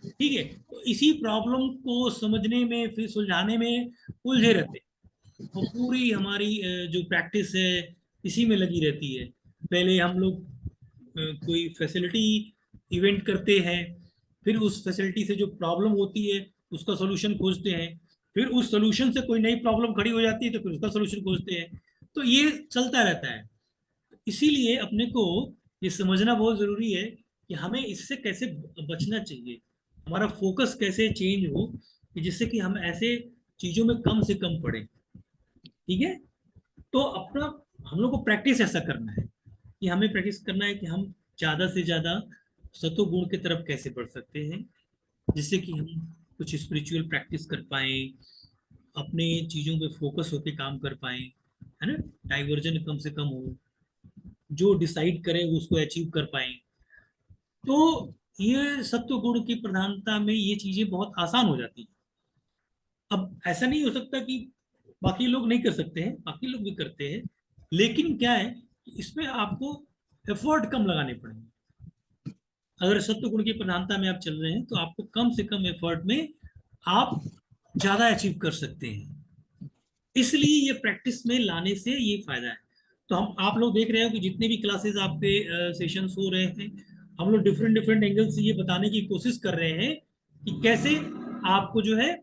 ठीक है, तो इसी प्रॉब्लम को समझने में, फिर सुलझाने में उलझे रहते हैं, और पूरी हमारी जो प्रैक्टिस है इसी में लगी रहती है। पहले हम लोग कोई फैसिलिटी इवेंट करते हैं, फिर उस फैसिलिटी से जो प्रॉब्लम होती है उसका सोल्यूशन खोजते हैं, फिर उस सोल्यूशन से कोई नई प्रॉब्लम खड़ी हो जाती है तो फिर उसका सोल्यूशन खोजते हैं। तो ये चलता रहता है। इसीलिए अपने को ये समझना बहुत जरूरी है कि हमें इससे कैसे बचना चाहिए, हमारा फोकस कैसे चेंज हो कि जिससे कि हम ऐसे चीजों में कम से कम पड़े। ठीक है, तो अपना हम लोग को प्रैक्टिस ऐसा करना है कि हमें प्रैक्टिस करना है कि हम ज्यादा से ज्यादा सतो गुण की तरफ कैसे बढ़ सकते हैं, जिससे कि हम कुछ स्पिरिचुअल प्रैक्टिस कर पाए, अपने चीजों पे फोकस होकर काम कर पाए, है ना, डाइवर्जन कम से कम हो, जो डिसाइड करें वो उसको अचीव कर पाए। तो ये सत्व गुण की प्रधानता में ये चीजें बहुत आसान हो जाती है। अब ऐसा नहीं हो सकता कि बाकी लोग नहीं कर सकते हैं, बाकी लोग भी करते हैं, लेकिन क्या है कि इसमें आपको एफर्ट कम लगाने पड़ेंगे। अगर सत्व गुण की प्रधानता में आप चल रहे हैं तो आपको कम से कम एफर्ट में आप ज्यादा अचीव कर सकते हैं। इसलिए ये प्रैक्टिस में लाने से ये फायदा है। तो हम आप लोग देख रहे हो कि जितने भी क्लासेस आपके सेशंस हो रहे हैं, हम लोग डिफरेंट डिफरेंट एंगल से ये बताने की कोशिश कर रहे हैं कि कैसे आपको जो है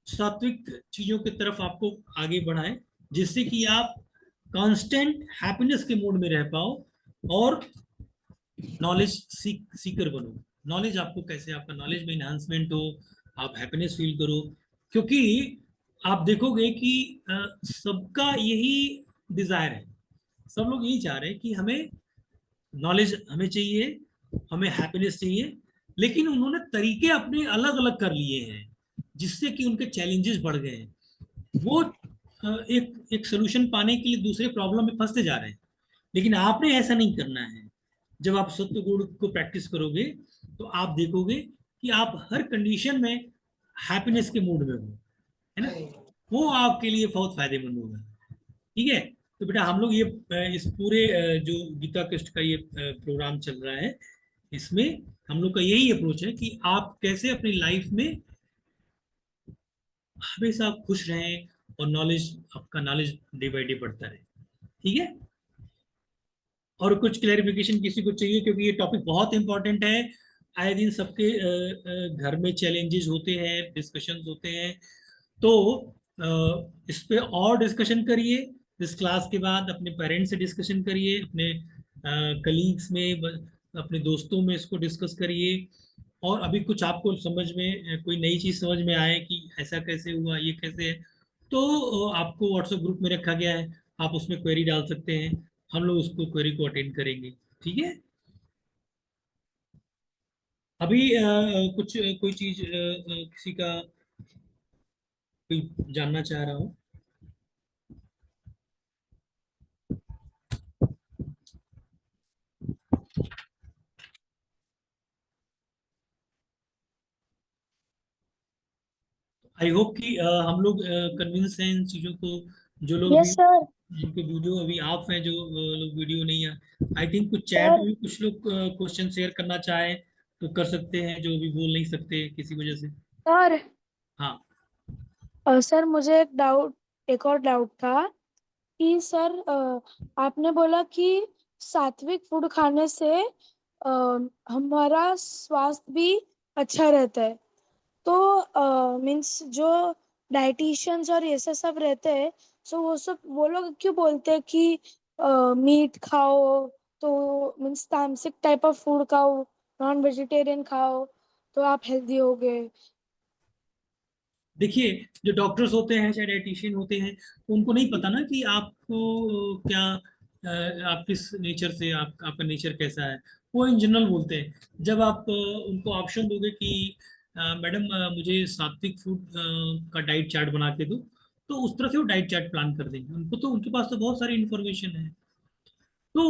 सात्विक चीजों की तरफ आपको आगे बढ़ाएं, जिससे कि आप कांस्टेंट हैप्पीनेस के मूड में रह पाओ और नॉलेज सीकर बनो। नॉलेज आपको कैसे, आपका नॉलेज में इन्हांसमेंट हो, आप हैप्पीनेस फील करो। क्योंकि आप देखोगे कि सबका यही डिजायर है, सब लोग यही चाह रहे हैं कि हमें नॉलेज हमें चाहिए, हमें हैप्पीनेस चाहिए, लेकिन उन्होंने तरीके अपने अलग अलग कर लिए हैं जिससे कि उनके चैलेंजेस बढ़ गए हैं। वो एक एक सोल्यूशन पाने के लिए दूसरे प्रॉब्लम में फंसते जा रहे हैं, लेकिन आपने ऐसा नहीं करना है। जब आप सत्व गुण को प्रैक्टिस करोगे तो आप देखोगे कि आप हर कंडीशन में हैप्पीनेस के मूड में हो, है ना, वो आपके लिए बहुत फायदेमंद होगा। ठीक है, तो बेटा हम लोग ये इस पूरे जो गीता कष्ट का ये प्रोग्राम चल रहा है, इसमें हम लोग का यही अप्रोच है कि आप कैसे अपनी लाइफ में हमेशा खुश रहें और आपका नॉलेज डे बाई डे बढ़ता रहे। ठीक है, और कुछ क्लैरिफिकेशन किसी को चाहिए, क्योंकि ये टॉपिक बहुत इंपॉर्टेंट है। आए दिन सबके घर में चैलेंजेस होते हैं, डिस्कशंस होते हैं, तो इस पे और डिस्कशन करिए। इस क्लास के बाद अपने पेरेंट्स से डिस्कशन करिए, अपने कलीग्स में, अपने दोस्तों में इसको डिस्कस करिए। और अभी कुछ आपको समझ में कोई नई चीज समझ में आए कि ऐसा कैसे हुआ, ये कैसे है, तो आपको व्हाट्सएप ग्रुप में रखा गया है, आप उसमें क्वेरी डाल सकते हैं, हम लोग उसको क्वेरी को अटेंड करेंगे। ठीक है, अभी कुछ कोई चीज किसी का कोई जानना चाह रहा हो? आई होप कि हम लोग कन्विंस हैं इन चीजों को। जो लोग यस सर। जिनके वीडियो अभी ऑफ हैं, जो लोग वीडियो नहीं है, आई थिंक कुछ चैट में भी कुछ लोग क्वेश्चन शेयर करना चाहे तो कर सकते हैं, जो भी बोल नहीं सकते किसी वजह से। सर हाँ, सर मुझे एक और डाउट था कि सर आपने बोला कि सात्विक फूड खाने से हमारा स्वास्थ्य भी अच्छा रहता है। तो मीन्स जो डाइटिशियंस और ये सब रहते हैं, सो वो लोग क्यों बोलते हैं कि मीट खाओ, तो मीन्स तामसिक टाइप ऑफ फूड खाओ, नॉन वेजिटेरियन खाओ तो आप हेल्दी होगे। देखिए, जो डॉक्टर्स होते हैं चाहे डाइटिशियन होते हैं, उनको नहीं पता ना कि आपको क्या आप किस नेचर से, आपका नेचर कैसा है। वो इन जनरल बोलते हैं। जब आप उनको ऑप्शन दोगे कि मैडम मुझे सात्विक फूड का डाइट चार्ट बना के दो, तो उस तरह से वो डाइट चार्ट प्लान कर देंगे। उनको तो उनके पास तो बहुत सारी इन्फॉर्मेशन है। तो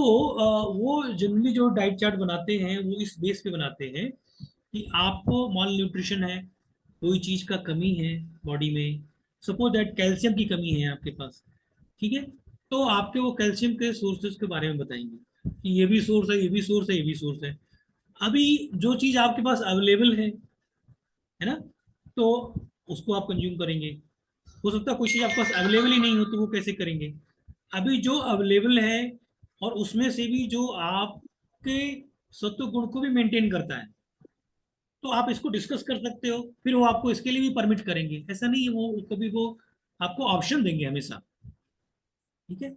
वो जनरली जो डाइट चार्ट बनाते हैं वो इस बेस पे बनाते हैं कि आपको माल न्यूट्रिशन है, कोई चीज का कमी है बॉडी में, सपोज दैट कैल्शियम की कमी है आपके पास, ठीक है, तो आपके वो कैल्शियम के सोर्सेज के बारे में बताएंगे कि ये भी सोर्स है, ये भी सोर्स है, ये भी सोर्स है। अभी जो चीज आपके पास अवेलेबल है ना, तो उसको आप कंज्यूम करेंगे। हो सकता है कोई चीज आपके पास अवेलेबल ही नहीं हो, तो वो कैसे करेंगे। अभी जो अवेलेबल है और उसमें से भी जो आपके सत्व गुण को भी मेंटेन करता है, तो आप इसको डिस्कस कर सकते हो, फिर वो आपको इसके लिए भी परमिट करेंगे। ऐसा नहीं है, वो कभी वो आपको ऑप्शन देंगे हमेशा, ठीक है।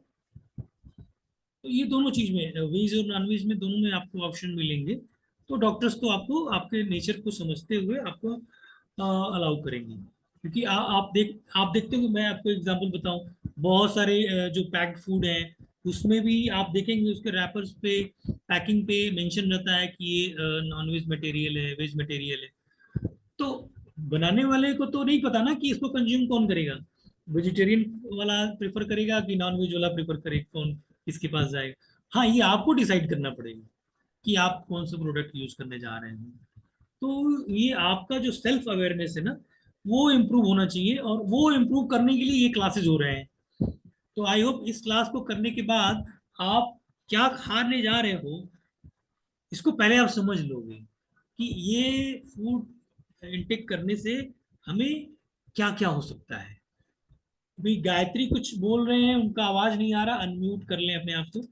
तो ये दोनों चीज में, वेज और नॉन वेज में, दोनों में आपको ऑप्शन मिलेंगे। तो डॉक्टर्स तो आपको आपके नेचर को समझते हुए आपको अलाउ करेंगे। क्योंकि आप देखते हो, मैं आपको एग्जांपल बताऊं, बहुत सारे जो पैक्ड फूड है उसमें भी आप देखेंगे उसके रैपर्स पे, पैकिंग पे मेंशन रहता है कि ये नॉन वेज मटेरियल है, वेज मटेरियल है। तो बनाने वाले को तो नहीं पता ना कि इसको कंज्यूम कौन करेगा, वेजिटेरियन वाला प्रेफर करेगा कि नॉन वेज वाला प्रेफर करेगा, कौन किसके पास जाएगा। हाँ, ये आपको डिसाइड करना पड़ेगा कि आप कौन सा प्रोडक्ट यूज करने जा रहे हैं। तो ये आपका जो सेल्फ अवेयरनेस है ना, वो इम्प्रूव होना चाहिए, और वो इम्प्रूव करने के लिए ये क्लासेस हो रहे हैं। तो आई होप इस क्लास को करने के बाद आप क्या खाने जा रहे हो इसको पहले आप समझ लोगे कि ये फूड इनटेक करने से हमें क्या क्या हो सकता है। अभी गायत्री कुछ बोल रहे हैं, उनका आवाज नहीं आ रहा, अनम्यूट कर लें अपने आप को।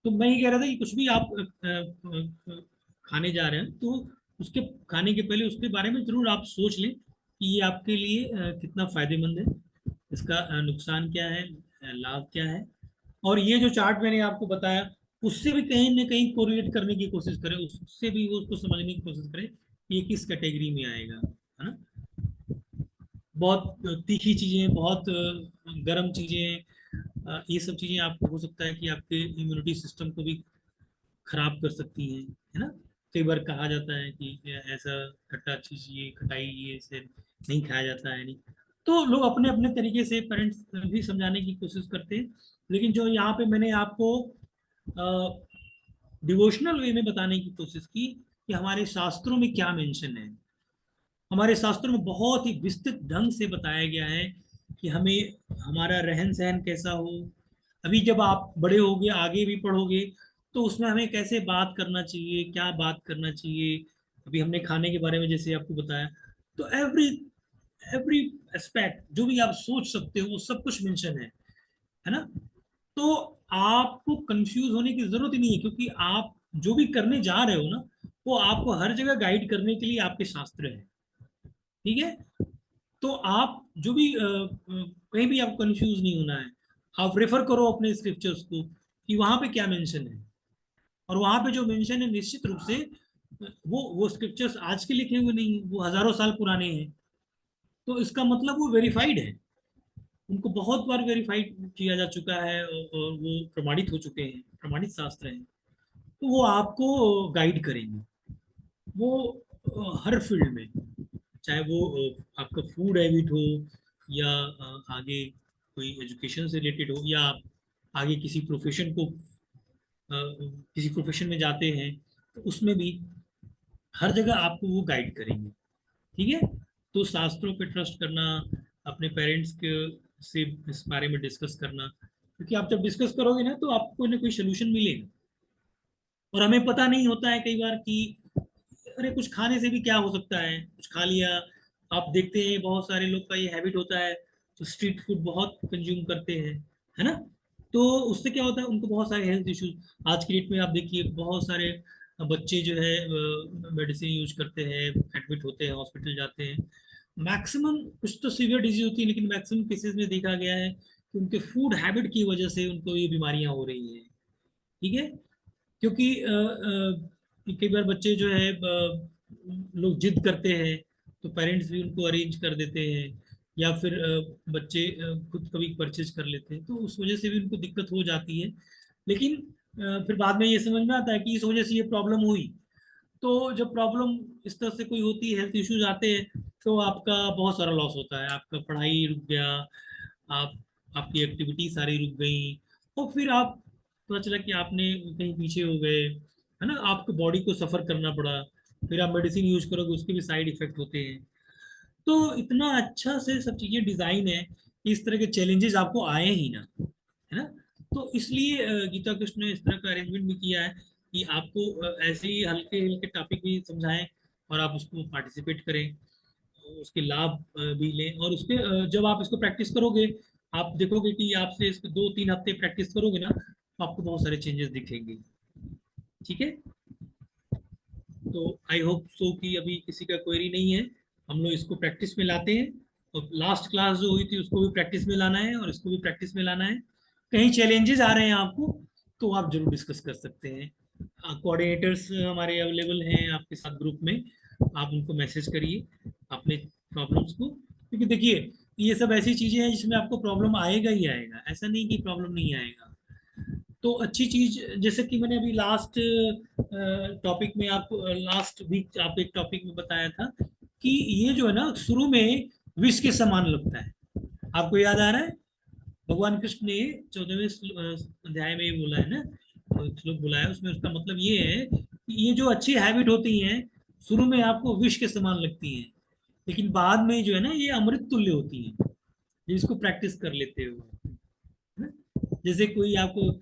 तो मैं ये कह रहा था कि कुछ भी आप खाने जा रहे हैं, तो उसके खाने के पहले उसके बारे में जरूर आप सोच लें कि ये आपके लिए कितना फायदेमंद है, इसका नुकसान क्या है, लाभ क्या है। और ये जो चार्ट मैंने आपको बताया उससे भी कहीं ना कहीं कोरिलेट करने की कोशिश करें, उससे भी वो उसको समझने की कोशिश करें कि ये किस कैटेगरी में आएगा, है ना। बहुत तीखी चीजें, बहुत गर्म चीजें, ये सब चीजें आपको हो सकता है कि आपके इम्यूनिटी सिस्टम को भी खराब कर सकती हैं, है ना। कई बार कहा जाता है कि ऐसा खट्टा चीज, ये खटाई, ये से नहीं खाया जाता है, नहीं। तो लोग अपने अपने तरीके से पेरेंट्स भी समझाने की कोशिश करते हैं, लेकिन जो यहाँ पे मैंने आपको डिवोशनल वे में बताने की कोशिश की कि हमारे शास्त्रों में क्या मेंशन है। हमारे शास्त्रों में बहुत ही विस्तृत ढंग से बताया गया है कि हमें हमारा रहन सहन कैसा हो। अभी जब आप बड़े होगे, आगे भी पढ़ोगे, तो उसमें हमें कैसे बात करना चाहिए, क्या बात करना चाहिए। अभी हमने खाने के बारे में जैसे आपको बताया, तो एवरी एवरी एस्पेक्ट जो भी आप सोच सकते हो वो सब कुछ मेंशन है ना। तो आपको कंफ्यूज होने की जरूरत ही नहीं है, क्योंकि आप जो भी करने जा रहे हो ना, वो आपको हर जगह गाइड करने के लिए आपके शास्त्र है, ठीक है। तो आप जो भी कहीं भी आपको कंफ्यूज नहीं होना है, आप रेफर करो अपने स्क्रिप्चर्स को कि वहां पे क्या मेंशन है। और वहां पे जो मेंशन है निश्चित रूप से वो स्क्रिप्चर्स आज के लिखे हुए नहीं है, वो हजारों साल पुराने हैं। तो इसका मतलब वो वेरीफाइड है, उनको बहुत बार वेरीफाइड किया जा चुका है, और वो प्रमाणित हो चुके हैं, प्रमाणित शास्त्र हैं। तो वो आपको गाइड करेंगे, वो हर फील्ड में, चाहे वो आपका फूड हैबिट हो, या आगे कोई एजुकेशन से रिलेटेड हो, या आप आगे किसी प्रोफेशन को किसी प्रोफेशन में जाते हैं, तो उसमें भी हर जगह आपको वो गाइड करेंगे, ठीक है। तो शास्त्रों पे ट्रस्ट करना, अपने पेरेंट्स के से इस बारे में डिस्कस करना, क्योंकि आप जब डिस्कस करोगे ना, तो आपको कोई ना कोई सोल्यूशन मिलेगा। और हमें पता नहीं होता है कई बार कि अरे कुछ खाने से भी क्या हो सकता है, कुछ खा लिया। आप देखते हैं बहुत सारे लोग का ये हैबिट होता है, तो स्ट्रीट फूड बहुत कंज्यूम करते हैं, है ना। तो उससे क्या होता है, उनको बहुत सारे हेल्थ इश्यूज, आज की डेट में आप देखिए बहुत सारे बच्चे जो है मेडिसिन यूज करते हैं, एडमिट होते हैं, हॉस्पिटल जाते हैं। मैक्सिमम कुछ तो सीवियर डिजीज होती है, लेकिन मैक्सिमम केसेस में देखा गया है कि उनके फूड हैबिट की वजह से उनको ये बीमारियां हो रही हैं, ठीक है। क्योंकि कई बार बच्चे जो है लोग जिद करते हैं, तो पेरेंट्स भी उनको अरेंज कर देते हैं, या फिर बच्चे खुद कभी परचेज कर लेते हैं, तो उस वजह से भी उनको दिक्कत हो जाती है। लेकिन फिर बाद में ये समझ में आता है कि इस वजह से ये प्रॉब्लम हुई। तो जब प्रॉब्लम इस तरह से कोई होती है, हेल्थ इश्यूज आते हैं, तो आपका बहुत सारा लॉस होता है, आपका पढ़ाई रुक गया, आप आपकी एक्टिविटी सारी रुक गई, और फिर आप पता चला कि आपने कहीं पीछे हो गए, है ना, आपको बॉडी को सफर करना पड़ा, फिर आप मेडिसिन यूज करोगे उसके भी साइड इफेक्ट होते हैं। तो इतना अच्छा से सब चीजें डिजाइन है कि इस तरह के चैलेंजेस आपको आए ही ना, है ना। तो इसलिए गीता कृष्ण ने इस तरह का अरेंजमेंट भी किया है कि आपको ऐसे ही हल्के हल्के टॉपिक भी समझाएं और आप उसको पार्टिसिपेट करें, उसके लाभ भी लें, और उसके जब आप इसको प्रैक्टिस करोगे आप देखोगे कि आपसे इसको 2-3 हफ्ते प्रैक्टिस करोगे ना तो आपको बहुत सारे चेंजेस दिखेंगे। ठीक है, तो आई होप सो कि अभी किसी का क्वेरी नहीं है। हम लोग इसको प्रैक्टिस में लाते हैं, और लास्ट क्लास जो हुई थी उसको भी प्रैक्टिस में लाना है और इसको भी प्रैक्टिस में लाना है। कहीं चैलेंजेस आ रहे हैं आपको तो आप जरूर डिस्कस कर सकते हैं। कोऑर्डिनेटर्स हमारे अवेलेबल हैं आपके साथ ग्रुप में, आप उनको मैसेज करिए अपने प्रॉब्लम्स को, क्योंकि देखिए ये सब ऐसी चीजें हैं जिसमें आपको प्रॉब्लम आएगा ही आएगा, ऐसा नहीं कि प्रॉब्लम नहीं आएगा। तो अच्छी चीज, जैसे कि मैंने अभी लास्ट टॉपिक में आपको लास्ट वीक आप एक टॉपिक में बताया था कि ये जो है ना शुरू में विष के समान लगता है। आपको याद आ रहा है भगवान कृष्ण ने 14वें अध्याय में ये बोला है ना, श्लोक बोला है, उसमें उसका मतलब ये है कि ये जो अच्छी हैबिट होती हैं शुरू में आपको विष के समान लगती हैं, लेकिन बाद में जो है ना ये अमृत तुल्य होती हैं जिसको प्रैक्टिस कर लेते हो, है ना। जैसे कोई आपको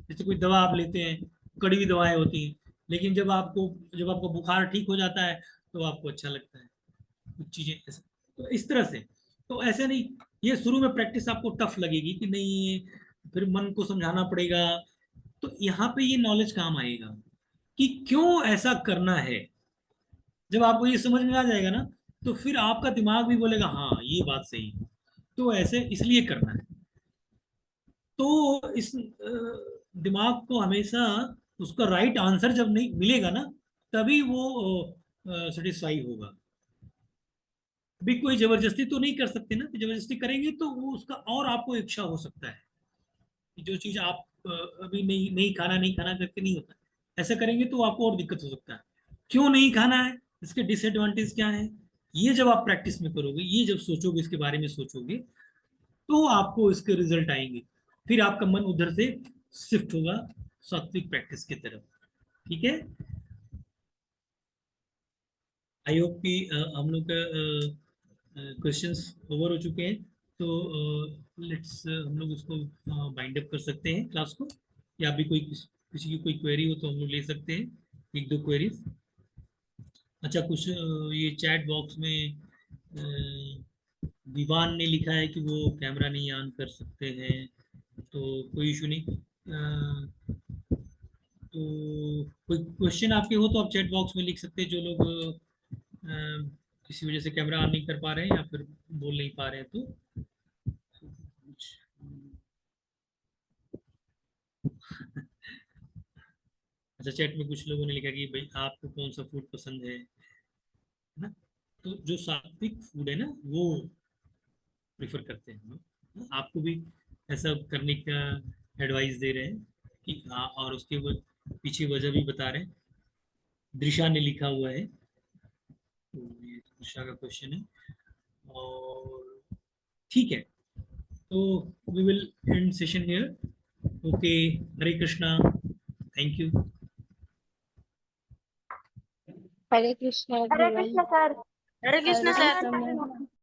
जैसे कोई दवा आप लेते हैं, कड़वी दवाएं होती हैं, लेकिन जब आपको बुखार ठीक हो जाता है तो आपको अच्छा लगता है कुछ चीजें ऐसे। तो इस तरह से, तो ऐसे नहीं, ये शुरू में प्रैक्टिस आपको टफ लगेगी कि नहीं, फिर मन को समझाना पड़ेगा। तो यहाँ पे ये नॉलेज काम आएगा कि क्यों ऐसा करना है। जब आपको ये समझ में आ जाएगा ना तो फिर आपका दिमाग भी बोलेगा हाँ ये बात सही है, तो ऐसे इसलिए करना है। तो इस दिमाग को हमेशा उसका राइट आंसर जब नहीं मिलेगा ना तभी वो सेटिस्फाई होगा। अभी कोई जबरदस्ती तो नहीं कर सकते ना, जबरदस्ती करेंगे तो वो उसका और आपको इच्छा हो सकता है कि जो चीज आप अभी नहीं खाना करके नहीं होता, ऐसा करेंगे तो आपको और दिक्कत हो सकता है। क्यों नहीं खाना है, इसके डिसएडवांटेज क्या है, ये जब आप प्रैक्टिस में करोगे, ये जब सोचोगे, इसके बारे में सोचोगे, तो आपको इसके रिजल्ट आएंगे, फिर आपका मन उधर से शिफ्ट होगा सात्विक प्रैक्टिस की तरफ। ठीक है, आई होप कि हम लोग का क्वेश्चंस ओवर हो चुके हैं, तो लेट्स हम लोग उसको बाइंड अप कर सकते हैं क्लास को, या भी कोई किसी की कोई क्वेरी हो तो हम लोग ले सकते हैं, 1-2 क्वेरीज। अच्छा, कुछ ये चैट बॉक्स में दीवान ने लिखा है कि वो कैमरा नहीं ऑन कर सकते हैं, तो कोई इशू नहीं। तो कोई क्वेश्चन आपके हो तो आप चैट बॉक्स में लिख सकते हैं, जो लोग किसी वजह से कैमरा ऑन नहीं कर पा रहे हैं या फिर बोल नहीं पा रहे हैं तो अच्छा, चैट में कुछ लोगों ने लिखा कि भाई आपको कौन सा फूड पसंद है ना, तो जो सात्विक फूड है ना वो प्रेफर करते हैं हम, आपको भी ऐसा करने का एडवाइस दे रहे हैं कि हाँ, और उसके पीछे वजह भी बता रहे हैं। दृशा ने लिखा हुआ है, तो ये दृशा का क्वेश्चन है, और ठीक है, तो we will end session here. Okay, Hare Krishna, thank you. Hare Krishna Hare everyone. Krishna sir. Hare Krishna Have a sir. nice day.